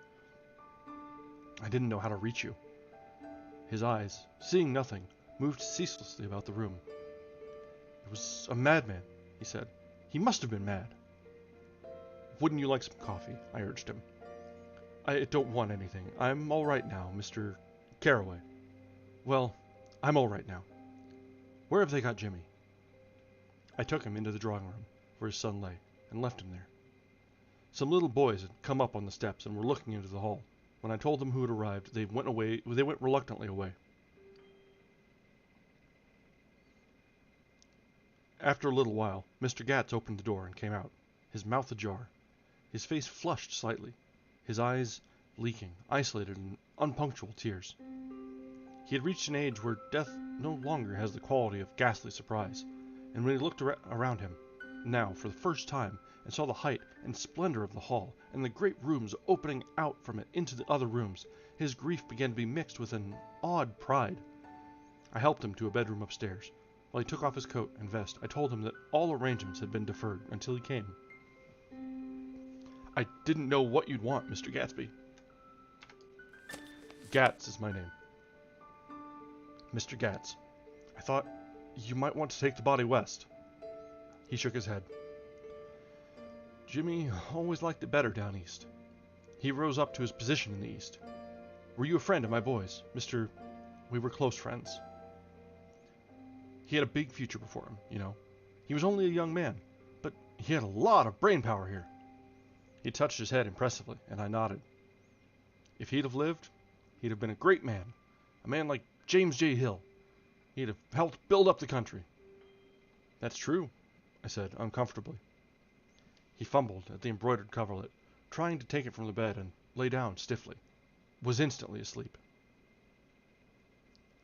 I didn't know how to reach you. His eyes, seeing nothing, moved ceaselessly about the room. It was a madman, he said. He must have been mad. Wouldn't you like some coffee? I urged him. I don't want anything. I'm all right now, Mr. Carraway. Well, I'm all right now. Where have they got Jimmy? I took him into the drawing room, where his son lay, and left him there. Some little boys had come up on the steps and were looking into the hall. When I told them who had arrived, they went reluctantly away. After a little while, Mr. Gatz opened the door and came out, his mouth ajar, his face flushed slightly, his eyes leaking, isolated in unpunctual tears. He had reached an age where death no longer has the quality of ghastly surprise, and when he looked around him, now for the first time, and saw the height and splendor of the hall, and the great rooms opening out from it into the other rooms, his grief began to be mixed with an odd pride. I helped him to a bedroom upstairs. While he took off his coat and vest, I told him that all arrangements had been deferred until he came. I didn't know what you'd want, Mr. Gatsby. Gatz is my name. Mr. Gatz, I thought you might want to take the body west. He shook his head. Jimmy always liked it better down east. He rose up to his position in the east. Were you a friend of my boys, Mr. We were close friends. He had a big future before him, you know. He was only a young man, but he had a lot of brain power here. He touched his head impressively, and I nodded. If he'd have lived, he'd have been a great man, a man like James J. Hill. He'd have helped build up the country. That's true, I said, uncomfortably. He fumbled at the embroidered coverlet, trying to take it from the bed, and lay down stiffly. Was instantly asleep.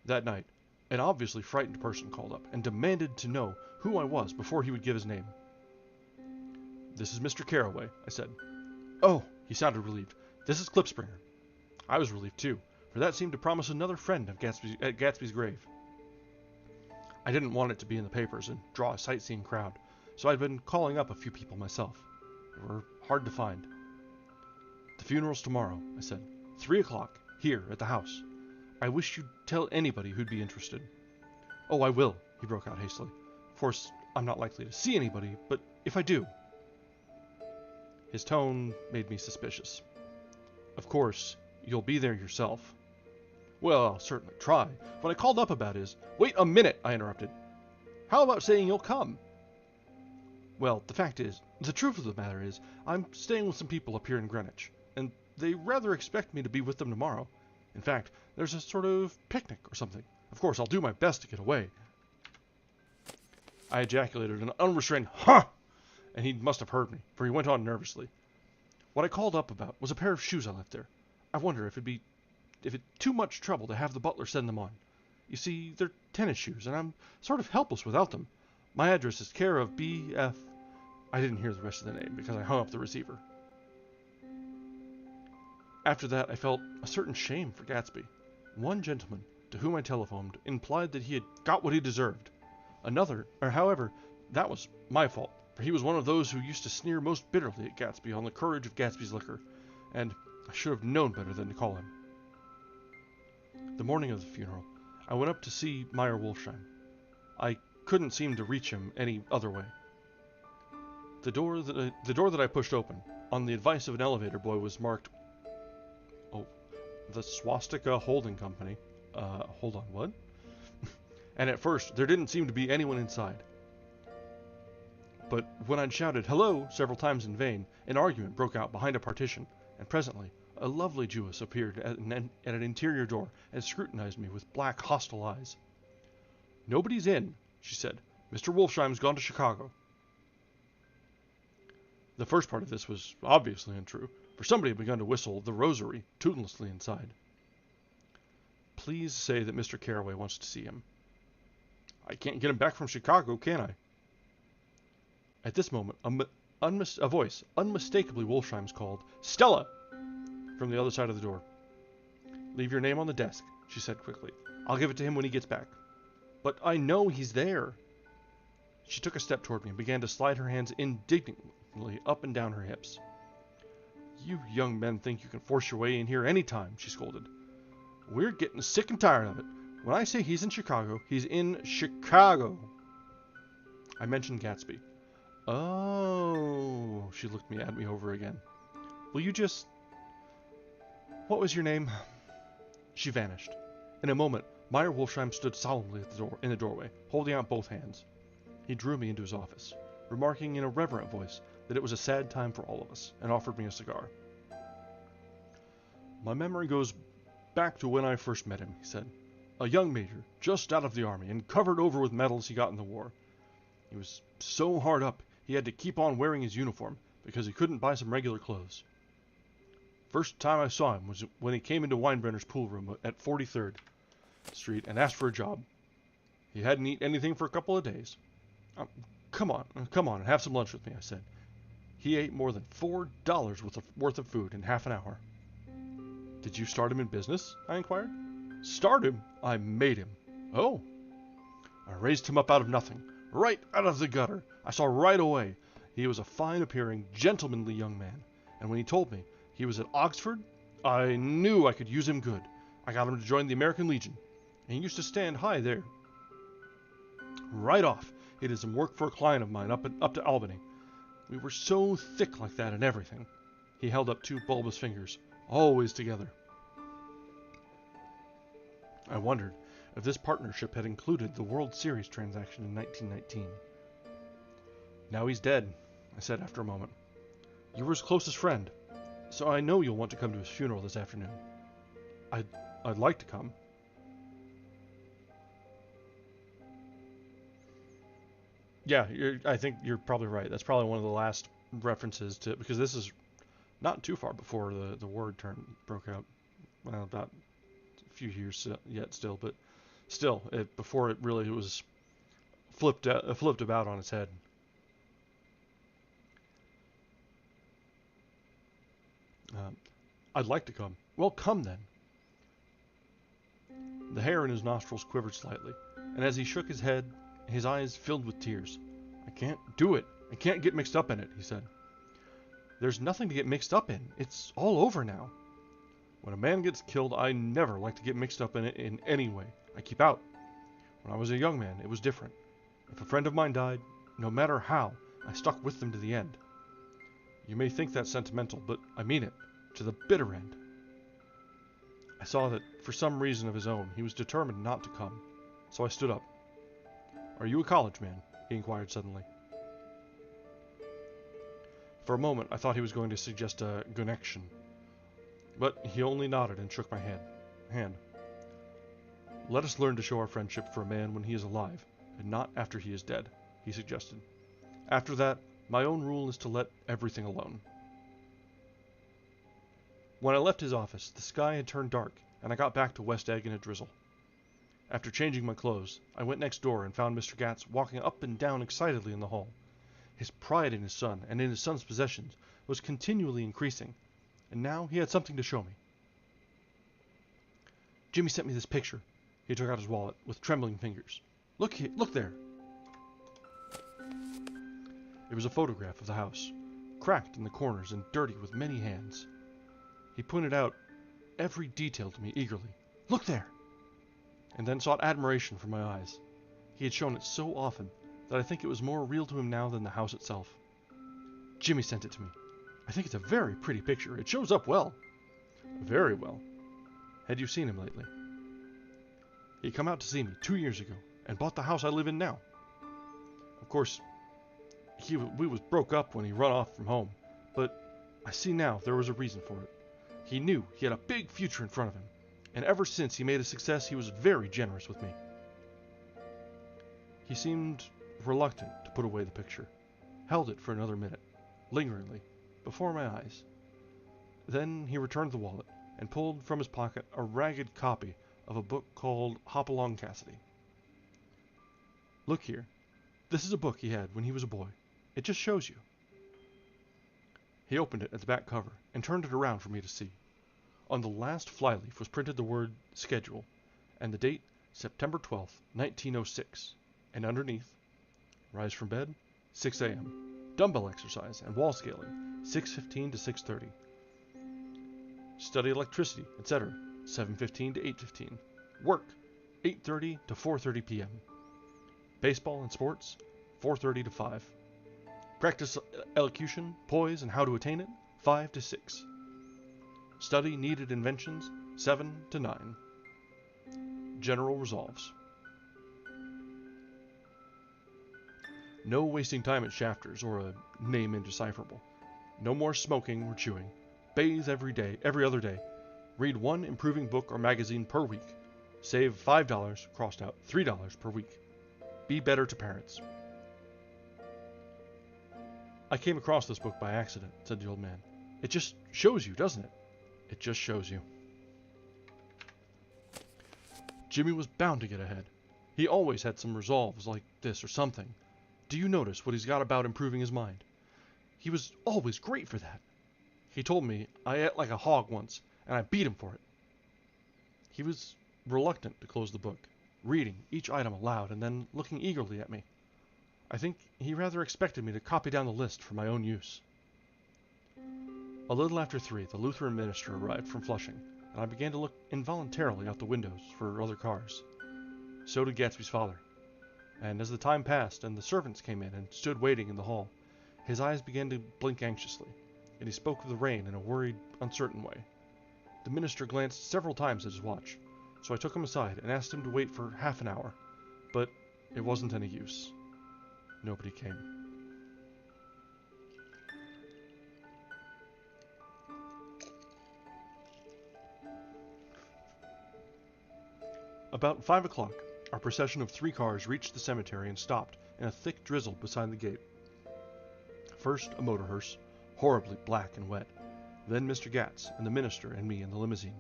That night, an obviously frightened person called up and demanded to know who I was before he would give his name. This is Mr. Carraway, I said. Oh, he sounded relieved. This is Klipspringer. I was relieved too, for that seemed to promise another friend of at Gatsby's grave. I didn't want it to be in the papers and draw a sightseeing crowd, so I'd been calling up a few people myself. They were hard to find. The funeral's tomorrow, I said. 3 o'clock, here, at the house. I wish you'd tell anybody who'd be interested. Oh, I will, he broke out hastily. Of course, I'm not likely to see anybody, but if I do... His tone made me suspicious. Of course, you'll be there yourself. Well, I'll certainly try. What I called up about is... Wait a minute, I interrupted. How about saying you'll come? Well, the fact is, the truth of the matter is, I'm staying with some people up here in Greenwich, and they rather expect me to be with them tomorrow. In fact, there's a sort of picnic or something. Of course, I'll do my best to get away. I ejaculated an unrestrained "Huh!" and he must have heard me, for he went on nervously. What I called up about was a pair of shoes I left there. I wonder if it's too much trouble to have the butler send them on. You see, they're tennis shoes, and I'm sort of helpless without them. My address is care of B.F. I didn't hear the rest of the name because I hung up the receiver. After that, I felt a certain shame for Gatsby. One gentleman, to whom I telephoned, implied that he had got what he deserved. However, that was my fault, for he was one of those who used to sneer most bitterly at Gatsby on the courage of Gatsby's liquor, and I should have known better than to call him. The morning of the funeral, I went up to see Meyer Wolfsheim. I couldn't seem to reach him any other way. The door that I pushed open, on the advice of an elevator boy, was marked, the Swastika Holding Company. Hold on, what? And at first, there didn't seem to be anyone inside. But when I'd shouted hello several times in vain, an argument broke out behind a partition, and presently a lovely Jewess appeared at an interior door and scrutinized me with black, hostile eyes. "Nobody's in," she said. "Mr. Wolfsheim's gone to Chicago." The first part of this was obviously untrue, for somebody had begun to whistle The Rosary tunelessly inside. "Please say that Mr. Carraway wants to see him." "I can't get him back from Chicago, can I?" At this moment, a voice, unmistakably Wolfsheim's, called, "Stella!" from the other side of the door. "Leave your name on the desk," she said quickly. "I'll give it to him when he gets back." "But I know he's there." She took a step toward me and began to slide her hands indignantly up and down her hips. "You young men think you can force your way in here any time," she scolded. "We're getting sick and tired of it. When I say he's in Chicago, he's in Chicago." I mentioned Gatsby. "Oh," she looked at me over again. "Will you just... What was your name?" She vanished. In a moment, Meyer Wolfsheim stood solemnly in the doorway, holding out both hands. He drew me into his office, remarking in a reverent voice that it was a sad time for all of us, and offered me a cigar. "My memory goes back to when I first met him," he said. "A young major, just out of the army, and covered over with medals he got in the war. He was so hard up, he had to keep on wearing his uniform, because he couldn't buy some regular clothes. First time I saw him was when he came into Weinbrenner's pool room at 43rd Street and asked for a job. He hadn't eaten anything for a couple of days. Come on, and have some lunch with me," I said. He ate more than $4 worth of food in half an hour. "Did you start him in business?" I inquired. "Start him? I made him." "Oh." "I raised him up out of nothing, right out of the gutter. I saw right away he was a fine-appearing, gentlemanly young man, and when he told me he was at Oxford, I knew I could use him good. I got him to join the American Legion, and he used to stand high there. Right off, he did some work for a client of mine up to Albany. We were so thick like that and everything." He held up two bulbous fingers, always together. I wondered if this partnership had included the World Series transaction in 1919. "Now he's dead," I said after a moment. "You were his closest friend, so I know you'll want to come to his funeral this afternoon." I'd like to come." Yeah, I think you're probably right. That's probably one of the last references to, because this is not too far before the word broke out. Well, about a few years yet still, but still, before it really was flipped about on its head. "I'd like to come." "Well, come then." The hair in his nostrils quivered slightly, and as he shook his head, his eyes filled with tears. "I can't do it. I can't get mixed up in it," he said. There's nothing to get mixed up in. It's all over now. When a man gets killed, I never like to get mixed up in it in any way. I keep out. When I was a young man, it was different. If a friend of mine died, no matter how, I stuck with them to the end. You may think that's sentimental, but I mean it, to the bitter end. I saw that, for some reason of his own, he was determined not to come, so I stood up. Are you a college man? He inquired suddenly. For a moment, I thought he was going to suggest a connection, but he only nodded and shook my hand. Let us learn to show our friendship for a man when he is alive, and not after he is dead, he suggested. After that, my own rule is to let everything alone. When I left his office, the sky had turned dark, and I got back to West Egg in a drizzle. After changing my clothes, I went next door and found Mr. Gatz walking up and down excitedly in the hall. His pride in his son and in his son's possessions was continually increasing, and now he had something to show me. Jimmy sent me this picture. He took out his wallet with trembling fingers. Look there. It was a photograph of the house, cracked in the corners and dirty with many hands. He pointed out every detail to me eagerly. Look there! And then sought admiration from my eyes. He had shown it so often that I think it was more real to him now than the house itself. Jimmy sent it to me. I think it's a very pretty picture. It shows up well. Very well. Had you seen him lately? He come out to see me 2 years ago and bought the house I live in now. Of course, we was broke up when he run off from home, but I see now there was a reason for it. He knew he had a big future in front of him, and ever since he made a success, he was very generous with me. He seemed reluctant to put away the picture, held it for another minute, lingeringly, before my eyes. Then he returned the wallet and pulled from his pocket a ragged copy of a book called Hopalong Cassidy. Look here. This is a book he had when he was a boy. It just shows you. He opened it at the back cover and turned it around for me to see. On the last flyleaf was printed the word schedule and the date September 12th, 1906, and underneath, rise from bed, 6 a.m., dumbbell exercise and wall scaling, 6:15 to 6:30. Study electricity, etc., 7:15 to 8:15. Work, 8:30 to 4:30 p.m. Baseball and sports, 4:30 to 5. Practice elocution, poise, and how to attain it, 5 to 6. Study needed inventions, 7 to 9. General resolves. No wasting time at Shafters or a name indecipherable. No more smoking or chewing. Bathe every other day. Read one improving book or magazine per week. Save $5, crossed out $3 per week. Be better to parents. I came across this book by accident, said the old man. It just shows you, doesn't it? It just shows you. Jimmy was bound to get ahead. He always had some resolves like this or something. Do you notice what he's got about improving his mind? He was always great for that. He told me I ate like a hog once, and I beat him for it. He was reluctant to close the book, reading each item aloud and then looking eagerly at me. I think he rather expected me to copy down the list for my own use. A little after 3, the Lutheran minister arrived from Flushing, and I began to look involuntarily out the windows for other cars. So did Gatsby's father. And as the time passed and the servants came in and stood waiting in the hall, his eyes began to blink anxiously, and he spoke of the rain in a worried, uncertain way. The minister glanced several times at his watch, so I took him aside and asked him to wait for half an hour, but it wasn't any use. Nobody came. About 5 o'clock, our procession of 3 cars reached the cemetery and stopped in a thick drizzle beside the gate. First, a motor hearse, horribly black and wet. Then Mr. Gatz and the minister and me in the limousine.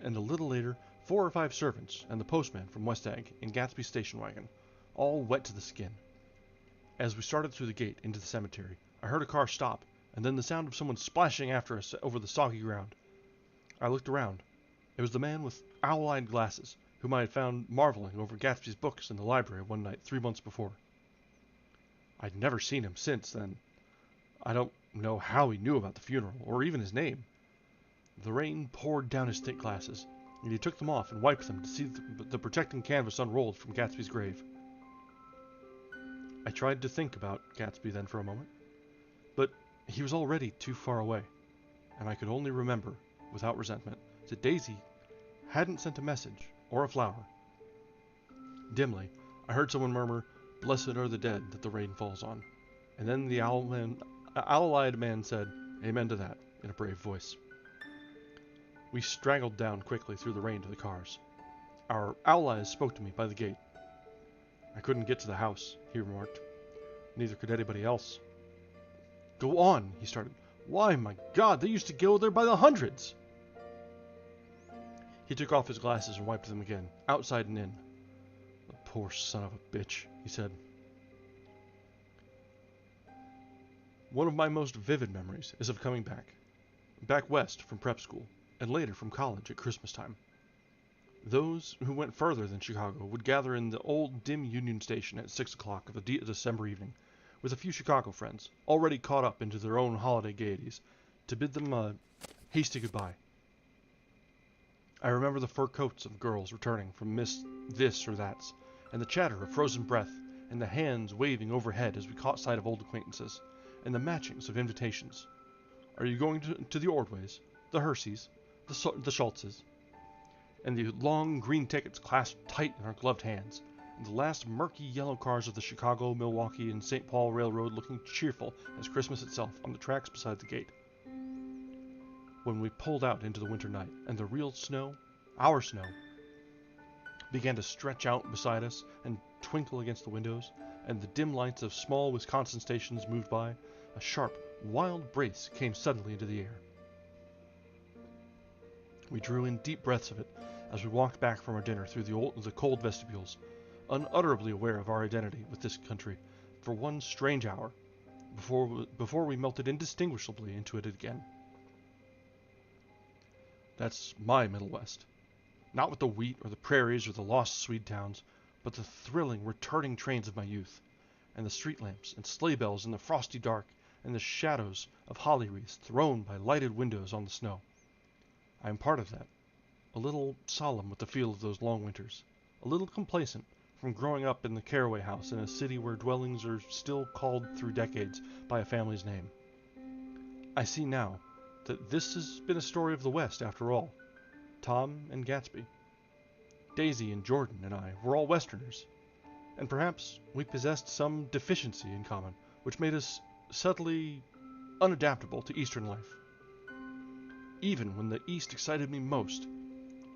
And a little later, 4 or 5 servants and the postman from West Egg in Gatsby's station wagon, all wet to the skin. As we started through the gate into the cemetery, I heard a car stop, and then the sound of someone splashing after us over the soggy ground. I looked around. It was the man with owl-eyed glasses, whom I had found marveling over Gatsby's books in the library one night 3 months before. I'd never seen him since then. I don't know how he knew about the funeral, or even his name. The rain poured down his thick glasses, and he took them off and wiped them to see the protecting canvas unrolled from Gatsby's grave. I tried to think about Gatsby then for a moment, but he was already too far away, and I could only remember, without resentment, that Daisy hadn't sent a message or a flower. Dimly, I heard someone murmur, "Blessed are the dead that the rain falls on," and then the owl-eyed man said, "Amen to that," in a brave voice. We straggled down quickly through the rain to the cars. Our owl eyes spoke to me by the gate. "I couldn't get to the house," he remarked. "Neither could anybody else." "Go on," he started. "Why, my God, they used to go there by the hundreds." He took off his glasses and wiped them again, outside and in. "The poor son of a bitch," he said. One of my most vivid memories is of coming back west from prep school, and later from college at Christmas time. Those who went further than Chicago would gather in the old dim Union Station at 6 o'clock of a December evening, with a few Chicago friends, already caught up into their own holiday gaieties, to bid them a hasty goodbye. I remember the fur coats of girls returning from Miss This or That's, and the chatter of frozen breath, and the hands waving overhead as we caught sight of old acquaintances, and the matchings of invitations. "Are you going to the Ordways, the Herseys, the Schultzes?" And the long green tickets clasped tight in our gloved hands, and the last murky yellow cars of the Chicago, Milwaukee, and St. Paul Railroad looking cheerful as Christmas itself on the tracks beside the gate. When we pulled out into the winter night, and the real snow, our snow, began to stretch out beside us and twinkle against the windows, and the dim lights of small Wisconsin stations moved by, a sharp, wild brace came suddenly into the air. We drew in deep breaths of it as we walked back from our dinner through the cold vestibules, unutterably aware of our identity with this country for one strange hour, before we melted indistinguishably into it again. That's my Middle West. Not with the wheat or the prairies or the lost Swede towns, but the thrilling, returning trains of my youth, and the street lamps and sleigh bells in the frosty dark, and the shadows of holly wreaths thrown by lighted windows on the snow. I am part of that, a little solemn with the feel of those long winters, a little complacent from growing up in the Caraway house in a city where dwellings are still called through decades by a family's name. I see now that this has been a story of the West after all. Tom and Gatsby, Daisy and Jordan and I were all Westerners, and perhaps we possessed some deficiency in common which made us subtly unadaptable to Eastern life. Even when the East excited me most,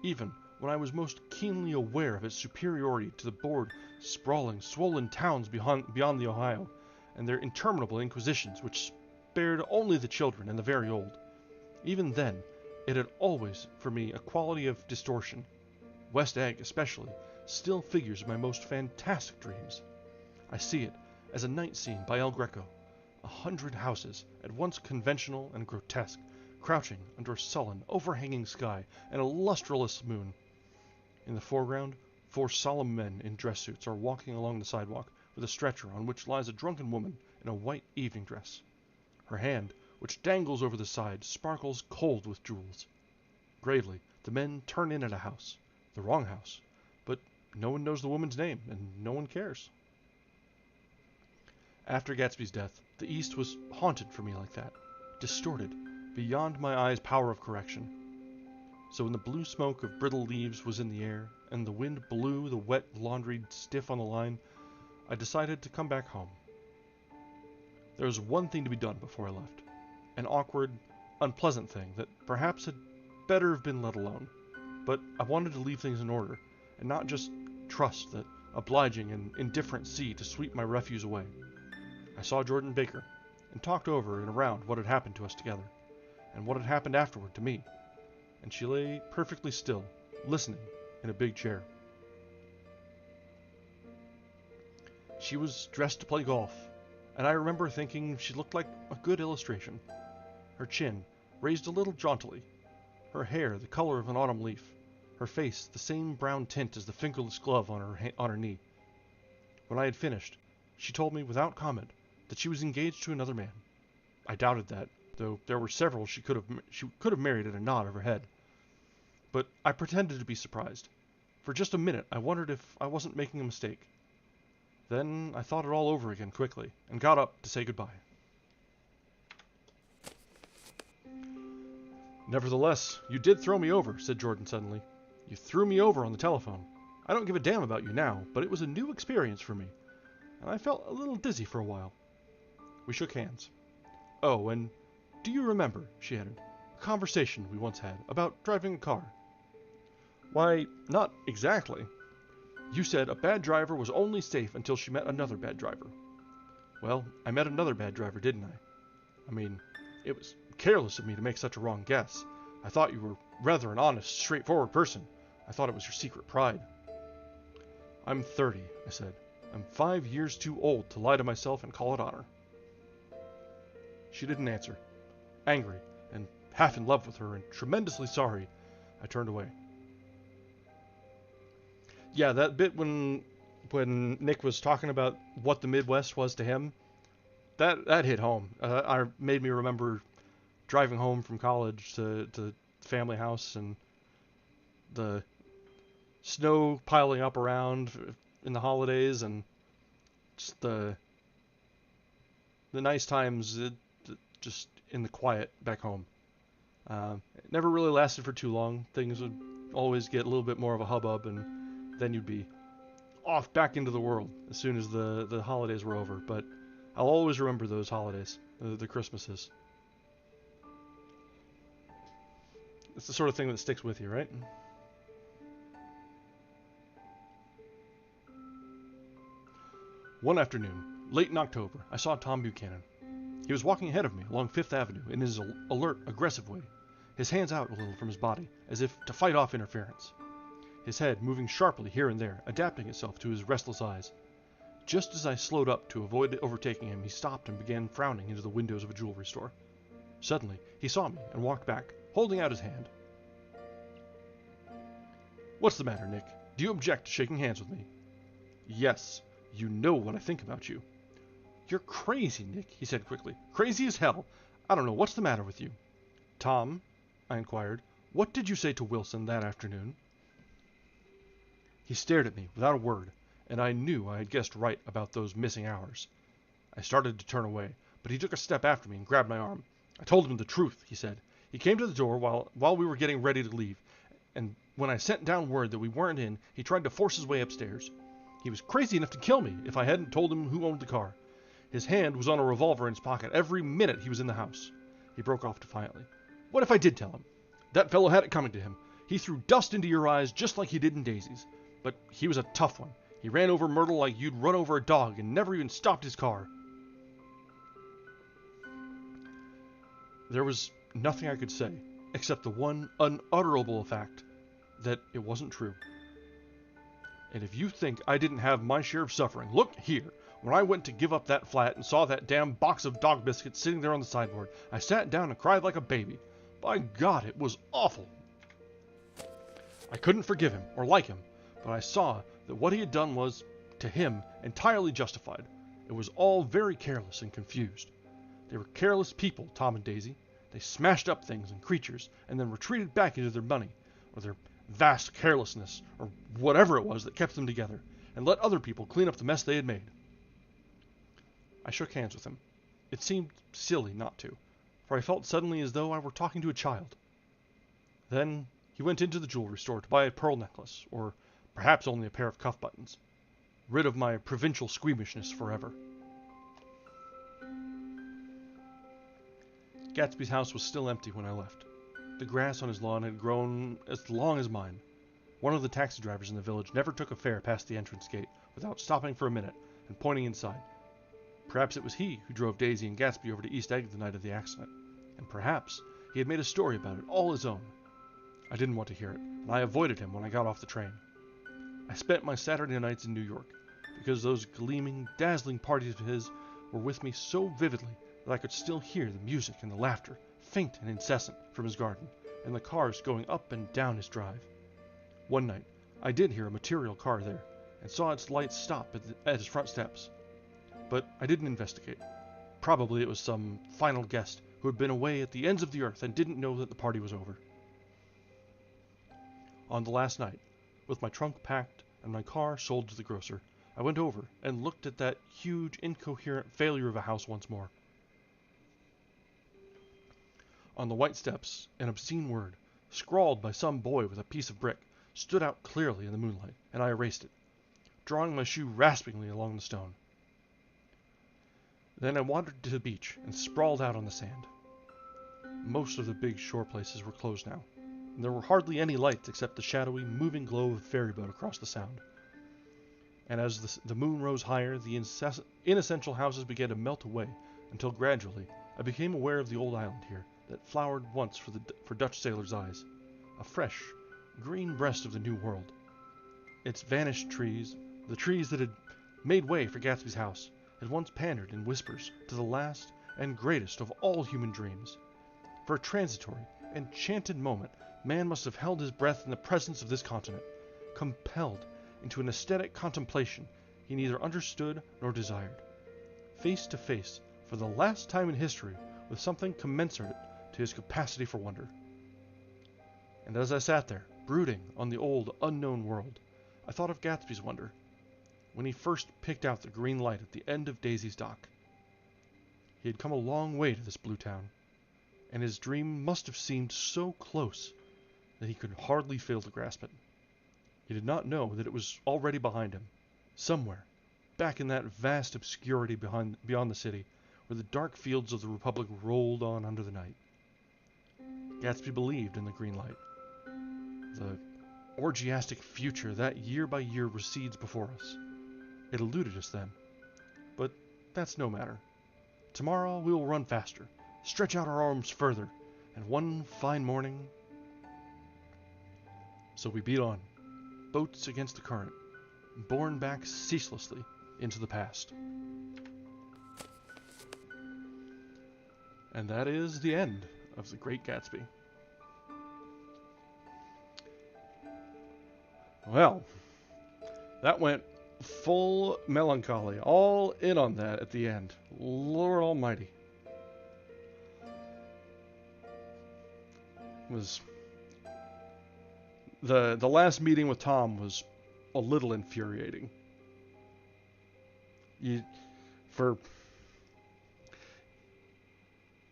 even when I was most keenly aware of its superiority to the bored, sprawling, swollen towns beyond the Ohio, and their interminable inquisitions which spared only the children and the very old, even then it had always, for me, a quality of distortion. West Egg, especially, still figures in my most fantastic dreams. I see it as a night scene by El Greco, 100 houses, at once conventional and grotesque, crouching under a sullen, overhanging sky and a lustreless moon. In the foreground, 4 solemn men in dress suits are walking along the sidewalk with a stretcher on which lies a drunken woman in a white evening dress. Her hand, which dangles over the side, sparkles cold with jewels. Gravely, the men turn in at a house, the wrong house, but no one knows the woman's name, and no one cares. After Gatsby's death, the East was haunted for me like that, distorted, beyond my eyes' power of correction. So when the blue smoke of brittle leaves was in the air, and the wind blew the wet laundry stiff on the line, I decided to come back home. There was one thing to be done before I left, an awkward, unpleasant thing that perhaps had better have been let alone, but I wanted to leave things in order, and not just trust that obliging and indifferent sea to sweep my refuse away. I saw Jordan Baker, and talked over and around what had happened to us together, and what had happened afterward to me, and she lay perfectly still, listening in a big chair. She was dressed to play golf, and I remember thinking she looked like a good illustration. Her chin raised a little jauntily, her hair the color of an autumn leaf, her face the same brown tint as the fingerless glove on her knee. When I had finished, she told me without comment that she was engaged to another man. I doubted that, though there were several she could have married at a nod of her head. But I pretended to be surprised. For just a minute, I wondered if I wasn't making a mistake. Then I thought it all over again quickly, and got up to say goodbye. Nevertheless, you did throw me over, said Jordan suddenly. You threw me over on the telephone. I don't give a damn about you now, but it was a new experience for me, and I felt a little dizzy for a while. We shook hands. Oh, and do you remember, she added, a conversation we once had about driving a car? Why, not exactly. You said a bad driver was only safe until she met another bad driver. Well, I met another bad driver, didn't I? I mean, it was careless of me to make such a wrong guess. I thought you were rather an honest, straightforward person. I thought it was your secret pride. I'm 30, I said. I'm 5 years too old to lie to myself and call it honor. She didn't answer. Angry, and half in love with her, and tremendously sorry, I turned away. Yeah, that bit when Nick was talking about what the Midwest was to him, that hit home. I made me remember driving home from college to the family house and the snow piling up around in the holidays and just the nice times just in the quiet back home. It never really lasted for too long. Things would always get a little bit more of a hubbub, and then you'd be off back into the world as soon as the holidays were over. But I'll always remember those holidays, the Christmases. It's the sort of thing that sticks with you, right? One afternoon, late in October, I saw Tom Buchanan. He was walking ahead of me along Fifth Avenue in his alert, aggressive way, his hands out a little from his body, as if to fight off interference. His head moving sharply here and there, adapting itself to his restless eyes. Just as I slowed up to avoid overtaking him, he stopped and began frowning into the windows of a jewelry store. Suddenly, he saw me and walked back, holding out his hand. What's the matter, Nick? Do you object to shaking hands with me? Yes. You know what I think about you. You're crazy, Nick, he said quickly. Crazy as hell. I don't know what's the matter with you. Tom, I inquired, what did you say to Wilson that afternoon? He stared at me without a word, and I knew I had guessed right about those missing hours. I started to turn away, but he took a step after me and grabbed my arm. I told him the truth, he said. He came to the door while we were getting ready to leave, and when I sent down word that we weren't in, he tried to force his way upstairs. He was crazy enough to kill me if I hadn't told him who owned the car. His hand was on a revolver in his pocket every minute he was in the house. He broke off defiantly. What if I did tell him? That fellow had it coming to him. He threw dust into your eyes just like he did in Daisy's. But he was a tough one. He ran over Myrtle like you'd run over a dog and never even stopped his car. There was nothing I could say, except the one unutterable fact that it wasn't true. And if you think I didn't have my share of suffering, look here. When I went to give up that flat and saw that damn box of dog biscuits sitting there on the sideboard, I sat down and cried like a baby. By God, it was awful. I couldn't forgive him or like him, but I saw that what he had done was, to him, entirely justified. It was all very careless and confused. They were careless people, Tom and Daisy. They smashed up things and creatures and then retreated back into their money, or their vast carelessness, or whatever it was that kept them together, and let other people clean up the mess they had made. I shook hands with him. It seemed silly not to, for I felt suddenly as though I were talking to a child. Then he went into the jewelry store to buy a pearl necklace, or perhaps only a pair of cuff buttons, rid of my provincial squeamishness forever. Gatsby's house was still empty when I left. The grass on his lawn had grown as long as mine. One of the taxi drivers in the village never took a fare past the entrance gate without stopping for a minute and pointing inside. Perhaps it was he who drove Daisy and Gatsby over to East Egg the night of the accident, and perhaps he had made a story about it all his own. I didn't want to hear it, and I avoided him when I got off the train. I spent my Saturday nights in New York, because those gleaming, dazzling parties of his were with me so vividly that I could still hear the music and the laughter, faint and incessant, from his garden, and the cars going up and down his drive. One night, I did hear a material car there, and saw its lights stop at his front steps. But I didn't investigate. Probably it was some final guest who had been away at the ends of the earth and didn't know that the party was over. On the last night, with my trunk packed and my car sold to the grocer, I went over and looked at that huge, incoherent failure of a house once more. On the white steps, an obscene word, scrawled by some boy with a piece of brick, stood out clearly in the moonlight, and I erased it, drawing my shoe raspingly along the stone. Then I wandered to the beach and sprawled out on the sand. Most of the big shore places were closed now, and there were hardly any lights except the shadowy, moving glow of a ferry boat across the sound. And as the moon rose higher, the inessential houses began to melt away, until gradually I became aware of the old island here that flowered once for Dutch sailors' eyes, a fresh, green breast of the New World. Its vanished trees, the trees that had made way for Gatsby's house, had once pandered in whispers to the last and greatest of all human dreams. For a transitory, enchanted moment, man must have held his breath in the presence of this continent, compelled into an aesthetic contemplation he neither understood nor desired, face to face, for the last time in history, with something commensurate to his capacity for wonder. And as I sat there, brooding on the old, unknown world, I thought of Gatsby's wonder, when he first picked out the green light at the end of Daisy's dock. He had come a long way to this blue town, and his dream must have seemed so close that he could hardly fail to grasp it. He did not know that it was already behind him, somewhere, back in that vast obscurity beyond the city, where the dark fields of the Republic rolled on under the night. Gatsby believed in the green light, the orgiastic future that year by year recedes before us. It eluded us then, but that's no matter. Tomorrow we will run faster, stretch out our arms further, and one fine morning... So we beat on, boats against the current, borne back ceaselessly into the past. And that is the end of The Great Gatsby. Well, that went full melancholy, all in on that at the end. Lord Almighty. Was the last meeting with Tom was a little infuriating. For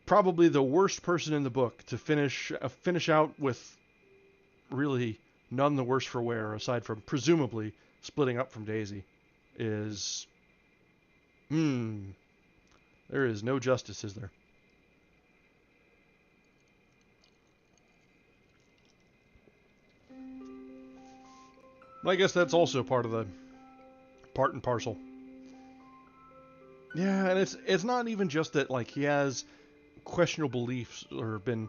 probably the worst person in the book to finish out with really none the worse for wear, aside from presumably splitting up from Daisy, is there is no justice, is there? But I guess that's also part and parcel. Yeah, and it's not even just that, like, he has questionable beliefs or been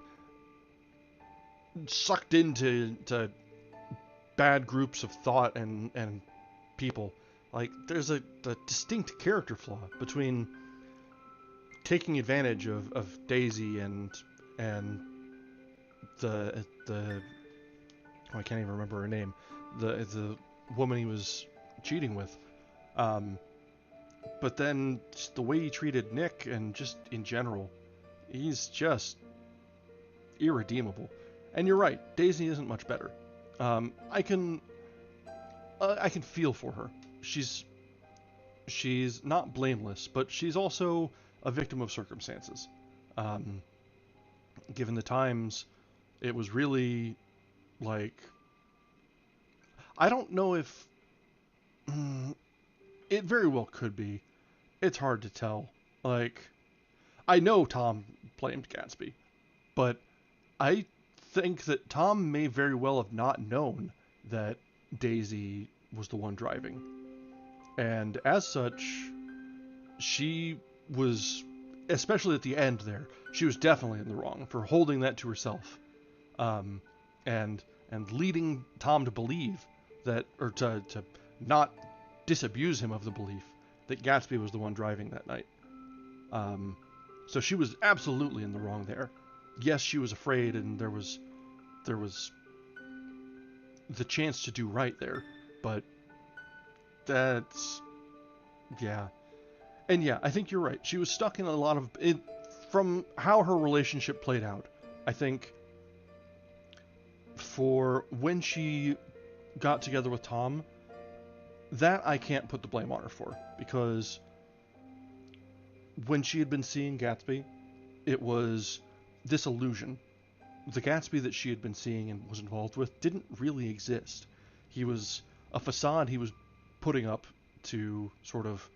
sucked into bad groups of thought and people. Like, there's a distinct character flaw between taking advantage of Daisy and the I can't even remember her name, the woman he was cheating with, but then just the way he treated Nick and just in general, he's just irredeemable. And you're right, Daisy isn't much better. I can feel for her. She's not blameless, but she's also a victim of circumstances. Given the times, it was really like, I don't know if it very well could be. It's hard to tell. Like, I know Tom blamed Gatsby, but I think that Tom may very well have not known that Daisy was the one driving. And as such, she was, especially at the end there, she was definitely in the wrong for holding that to herself. And leading Tom to believe that, or to not disabuse him of the belief that Gatsby was the one driving that night. So she was absolutely in the wrong there. Yes, she was afraid, and there was the chance to do right there, but that's, yeah. And yeah, I think you're right. She was stuck in a lot of it from how her relationship played out. I think for when she got together with Tom, that I can't put the blame on her for, because when she had been seeing Gatsby, it was this illusion. The Gatsby that she had been seeing and was involved with didn't really exist. He was a facade he was putting up to sort of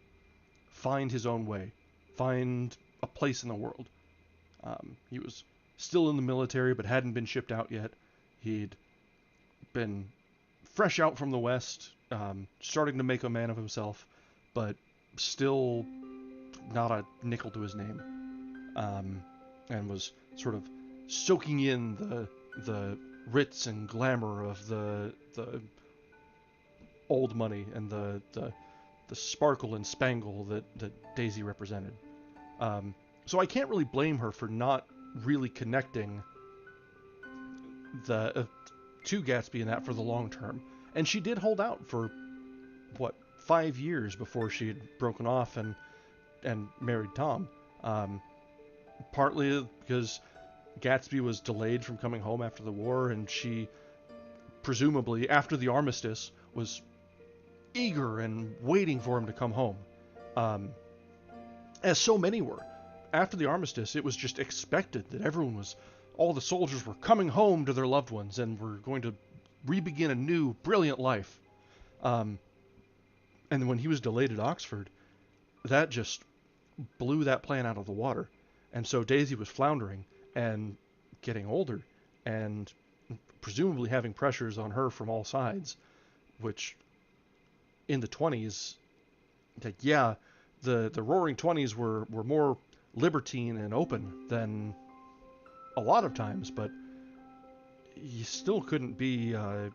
find his own way, find a place in the world. He was still in the military but hadn't been shipped out yet. He'd been fresh out from the West, starting to make a man of himself, but still not a nickel to his name, and was sort of soaking in the ritz and glamour of the old money and the sparkle and spangle that Daisy represented. So I can't really blame her for not really connecting to Gatsby in that for the long term. And she did hold out for, 5 years before she had broken off and married Tom. Partly because Gatsby was delayed from coming home after the war, and she, presumably, after the armistice, was eager and waiting for him to come home. As so many were. After the armistice, it was just expected that all the soldiers were coming home to their loved ones and were going to re-begin a new, brilliant life. And when he was delayed at Oxford, that just blew that plan out of the water. And so Daisy was floundering and getting older and presumably having pressures on her from all sides, which in the 20s, the roaring 20s were more libertine and open than a lot of times, but you still couldn't be a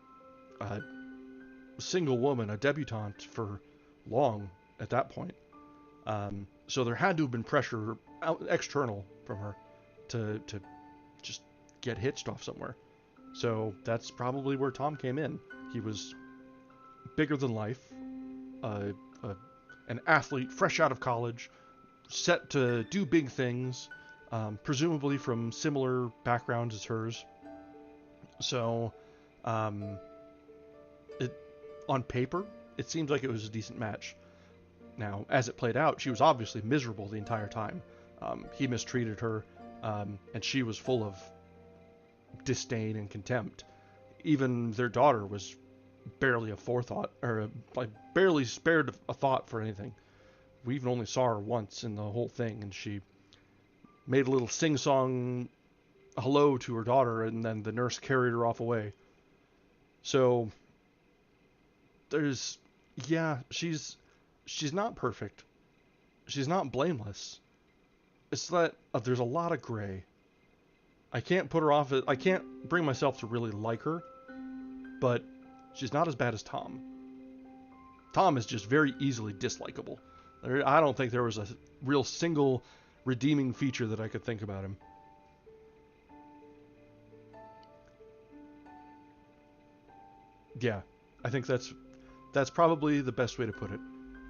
single woman, a debutante, for long at that point. So there had to have been pressure external from her to just get hitched off somewhere. So that's probably where Tom came in. He was bigger than life, an athlete fresh out of college, set to do big things, presumably from similar backgrounds as hers. So, on paper, it seems like it was a decent match. Now, as it played out, she was obviously miserable the entire time. He mistreated her, and she was full of disdain and contempt. Even their daughter was barely a forethought, or barely spared a thought for anything. We even only saw her once in the whole thing, and she made a little sing-song hello to her daughter, and then the nurse carried her off away. So she's not perfect. She's not blameless. It's that there's a lot of gray. I can't put her off. I can't bring myself to really like her, but she's not as bad as Tom. Tom is just very easily dislikable. I don't think there was a real single redeeming feature that I could think about him. Yeah, I think that's probably the best way to put it.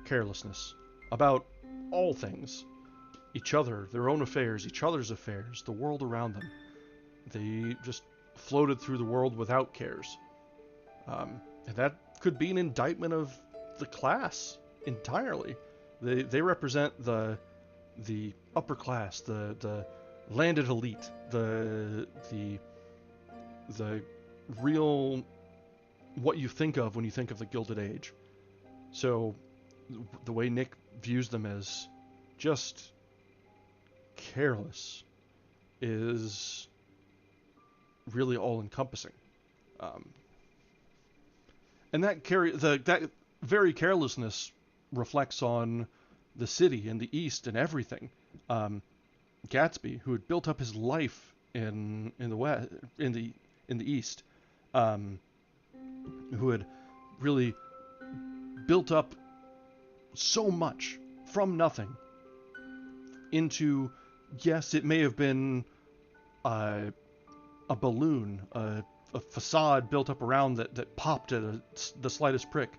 Carelessness. About all things. Each other, their own affairs, each other's affairs, the world around them. They just floated through the world without cares. And that could be an indictment of the class entirely. They represent the upper class, the landed elite, the real what you think of when you think of the Gilded Age. So the way Nick views them as just careless is really all-encompassing. And that very carelessness reflects on the city and the East and everything. Gatsby, who had built up his life in the West, in the East, who had really built up so much from nothing into, yes, it may have been a balloon, a facade built up around that popped at the slightest prick,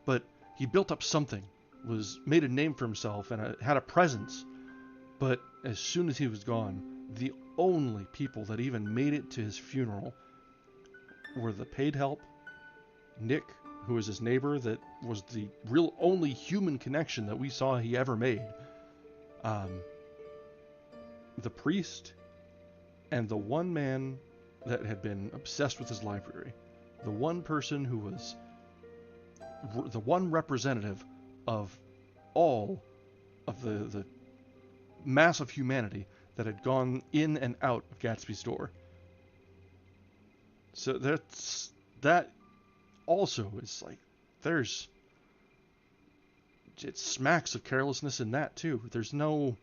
but he built up something made a name for himself and had a presence. But as soon as he was gone, the only people that even made it to his funeral were the paid help, Nick, who was his neighbor, that was the real only human connection that we saw he ever made, the priest, and the one man that had been obsessed with his library. The one person who was the one representative of all of the mass of humanity that had gone in and out of Gatsby's door. So that also is like, it smacks of carelessness in that too. There's no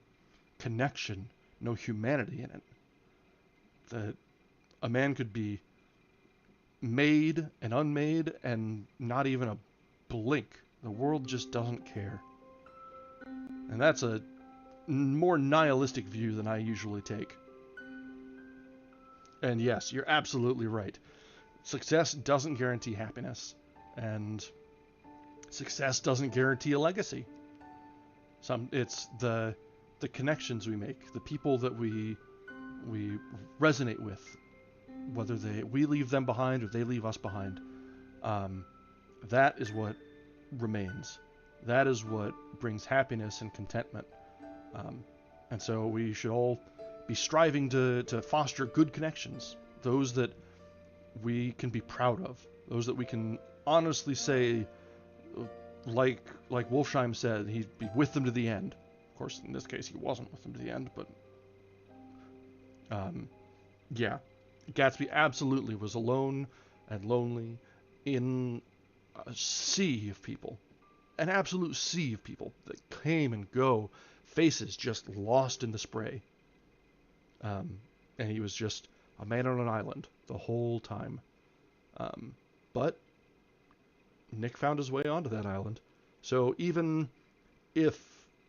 connection, no humanity in it. That a man could be made and unmade and not even a blink. The world just doesn't care. And that's a more nihilistic view than I usually take. And yes, you're absolutely right. Success doesn't guarantee happiness, and success doesn't guarantee a legacy. It's the connections we make, the people that we resonate with, whether we leave them behind or they leave us behind. That is what remains. That is what brings happiness and contentment. And so we should all be striving to foster good connections, those that we can be proud of, those that we can honestly say, like Wolfsheim said, he'd be with them to the end. Of course, in this case, he wasn't with them to the end, but yeah, Gatsby absolutely was alone and lonely in a sea of people, an absolute sea of people that came and go, faces just lost in the spray. And he was just a man on an island the whole time. But Nick found his way onto that island. So even if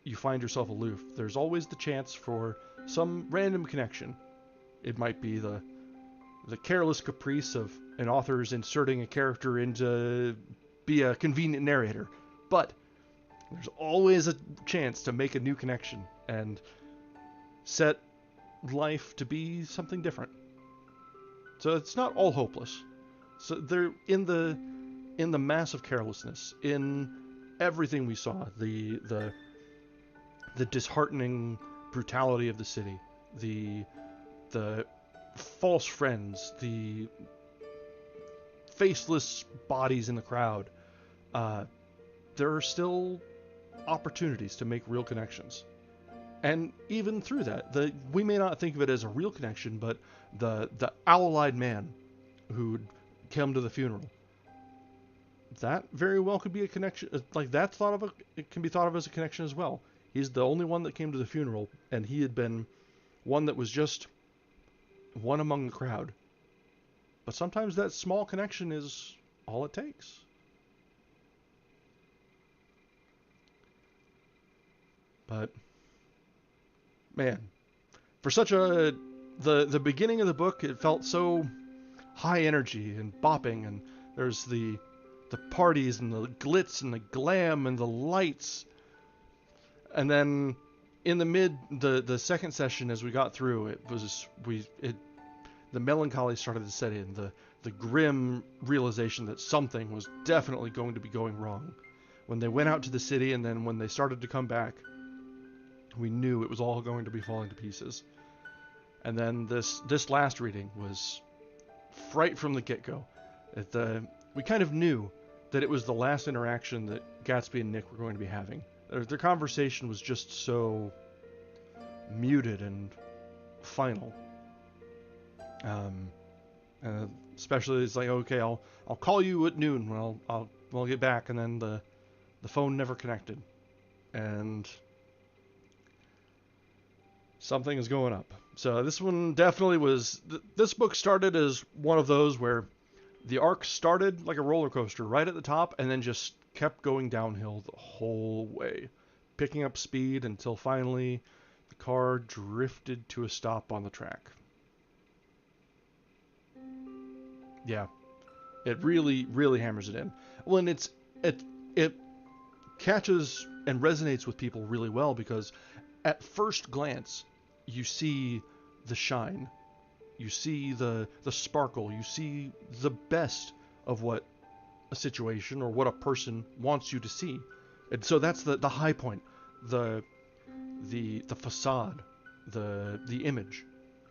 you find yourself aloof, there's always the chance for some random connection. It might be the careless caprice of an author's inserting a character in to be a convenient narrator. But there's always a chance to make a new connection and set life to be something different. So it's not all hopeless. So they're in the massive carelessness, in everything we saw, the disheartening brutality of the city, the false friends, the faceless bodies in the crowd. There are still opportunities to make real connections. And even through that, we may not think of it as a real connection, but the owl-eyed man who'd come to the funeral, that very well could be a connection. Like it can be thought of as a connection as well. He's the only one that came to the funeral, and he had been one that was just one among the crowd. But sometimes that small connection is all it takes. But man, for such the beginning of the book, it felt so high energy and bopping, and there's the parties and the glitz and the glam and the lights. And then in the second session, as we got through, the melancholy started to set in, the grim realization that something was definitely going to be going wrong. When they went out to the city, and then when they started to come back, we knew it was all going to be falling to pieces. And then this last reading was right from the get-go. We kind of knew that it was the last interaction that Gatsby and Nick were going to be having. Their conversation was just so muted and final. Especially, it's like, okay, I'll call you at noon when I'll get back, and then the phone never connected, and something is going up. So this one definitely was. This book started as one of those where the arc started like a roller coaster right at the top, and then just kept going downhill the whole way, picking up speed until finally the car drifted to a stop on the track. Yeah, it really, really hammers it in. Well, and it catches and resonates with people really well because at first glance you see the shine, you see the sparkle, you see the best of what a situation or what a person wants you to see. And so that's the high point, the facade, the image.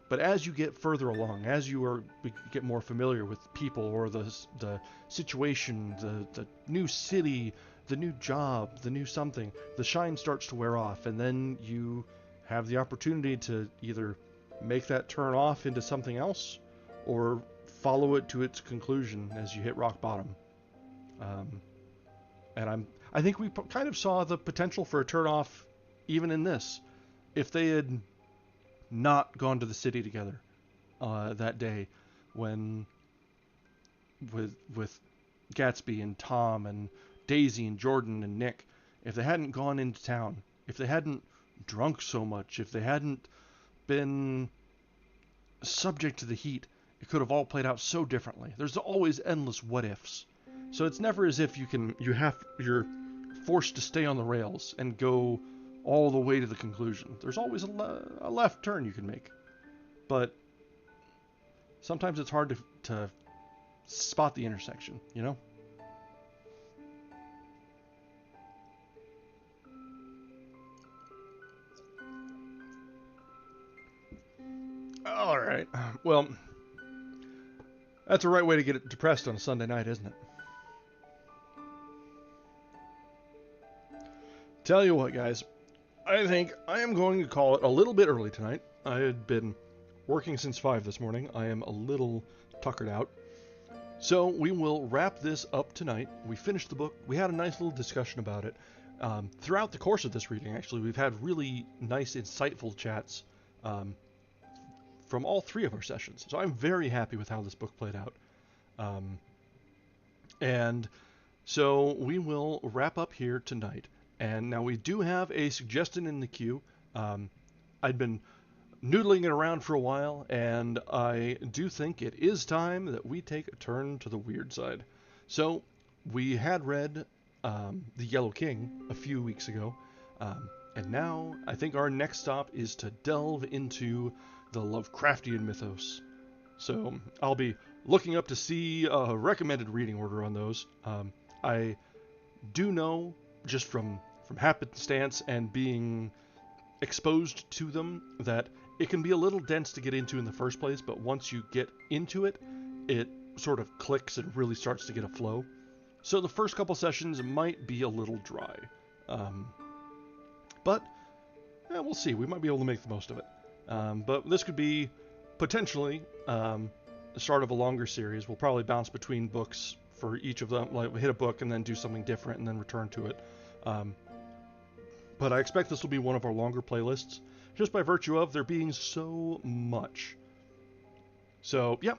But as you get further along, as you get more familiar with people or the situation, the new city, the new job, the new something, the shine starts to wear off, and then you have the opportunity to either make that turn off into something else or follow it to its conclusion as you hit rock bottom. And I think we kind of saw the potential for a turn off even in this. If they had not gone to the city together that day when with Gatsby and Tom and Daisy and Jordan and Nick, if they hadn't gone into town, if they hadn't drunk so much, if they hadn't been subject to the heat, it could have all played out so differently. There's always endless what ifs. So it's never as if you're forced to stay on the rails and go all the way to the conclusion. There's always a left turn you can make. But sometimes it's hard to spot the intersection, you know? All right. Well, that's the right way to get depressed on a Sunday night, isn't it? Tell you what, guys. I think I am going to call it a little bit early tonight. I had been working since 5 this morning. I am a little tuckered out. So we will wrap this up tonight. We finished the book. We had a nice little discussion about it. Throughout the course of this reading, actually, we've had really nice, insightful chats from all 3 of our sessions. So I'm very happy with how this book played out. And so we will wrap up here tonight. And now we do have a suggestion in the queue. I'd been noodling it around for a while, and I do think it is time that we take a turn to the weird side. So we had read The Yellow King a few weeks ago, and now I think our next stop is to delve into the Lovecraftian mythos. So I'll be looking up to see a recommended reading order on those. I do know, just from happenstance and being exposed to them, that it can be a little dense to get into in the first place, but once you get into it, it sort of clicks and really starts to get a flow. So the first couple sessions might be a little dry. But we'll see. We might be able to make the most of it. But this could be potentially the start of a longer series. We'll probably bounce between books for each of them, like hit a book and then do something different and then return to it. But I expect this will be one of our longer playlists, just by virtue of there being so much. So yeah,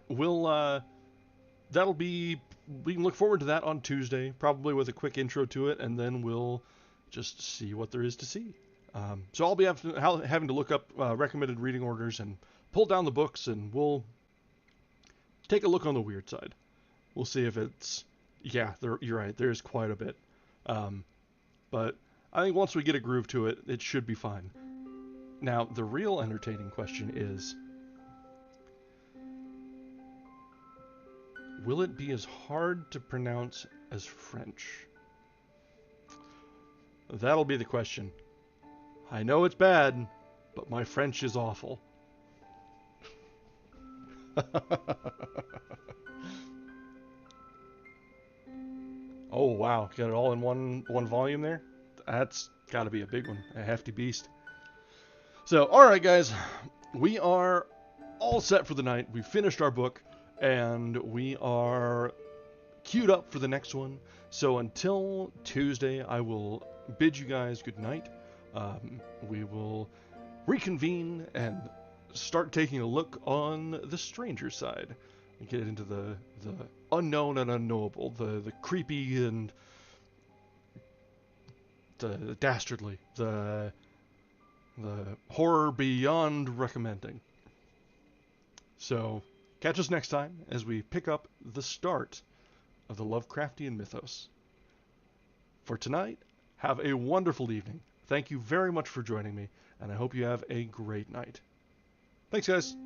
that'll be, we can look forward to that on Tuesday, probably with a quick intro to it, and then we'll just see what there is to see. So I'll be having to look up recommended reading orders and pull down the books, and we'll take a look on the weird side. We'll see if it's, you're right, there's quite a bit. But I think once we get a groove to it, it should be fine. Now, the real entertaining question is, will it be as hard to pronounce as French? That'll be the question. I know it's bad, but my French is awful. Oh wow, got it all in one volume there? That's got to be a big one, a hefty beast. So, alright guys, we are all set for the night. We finished our book, and we are queued up for the next one. So until Tuesday, I will bid you guys good night. We will reconvene and start taking a look on the stranger side. And get into the unknown and unknowable, the creepy and the dastardly, the horror beyond recommending. So, catch us next time as we pick up the start of the Lovecraftian mythos. For tonight, Have a wonderful evening. Thank you very much for joining me, and I hope you have a great night. Thanks, guys.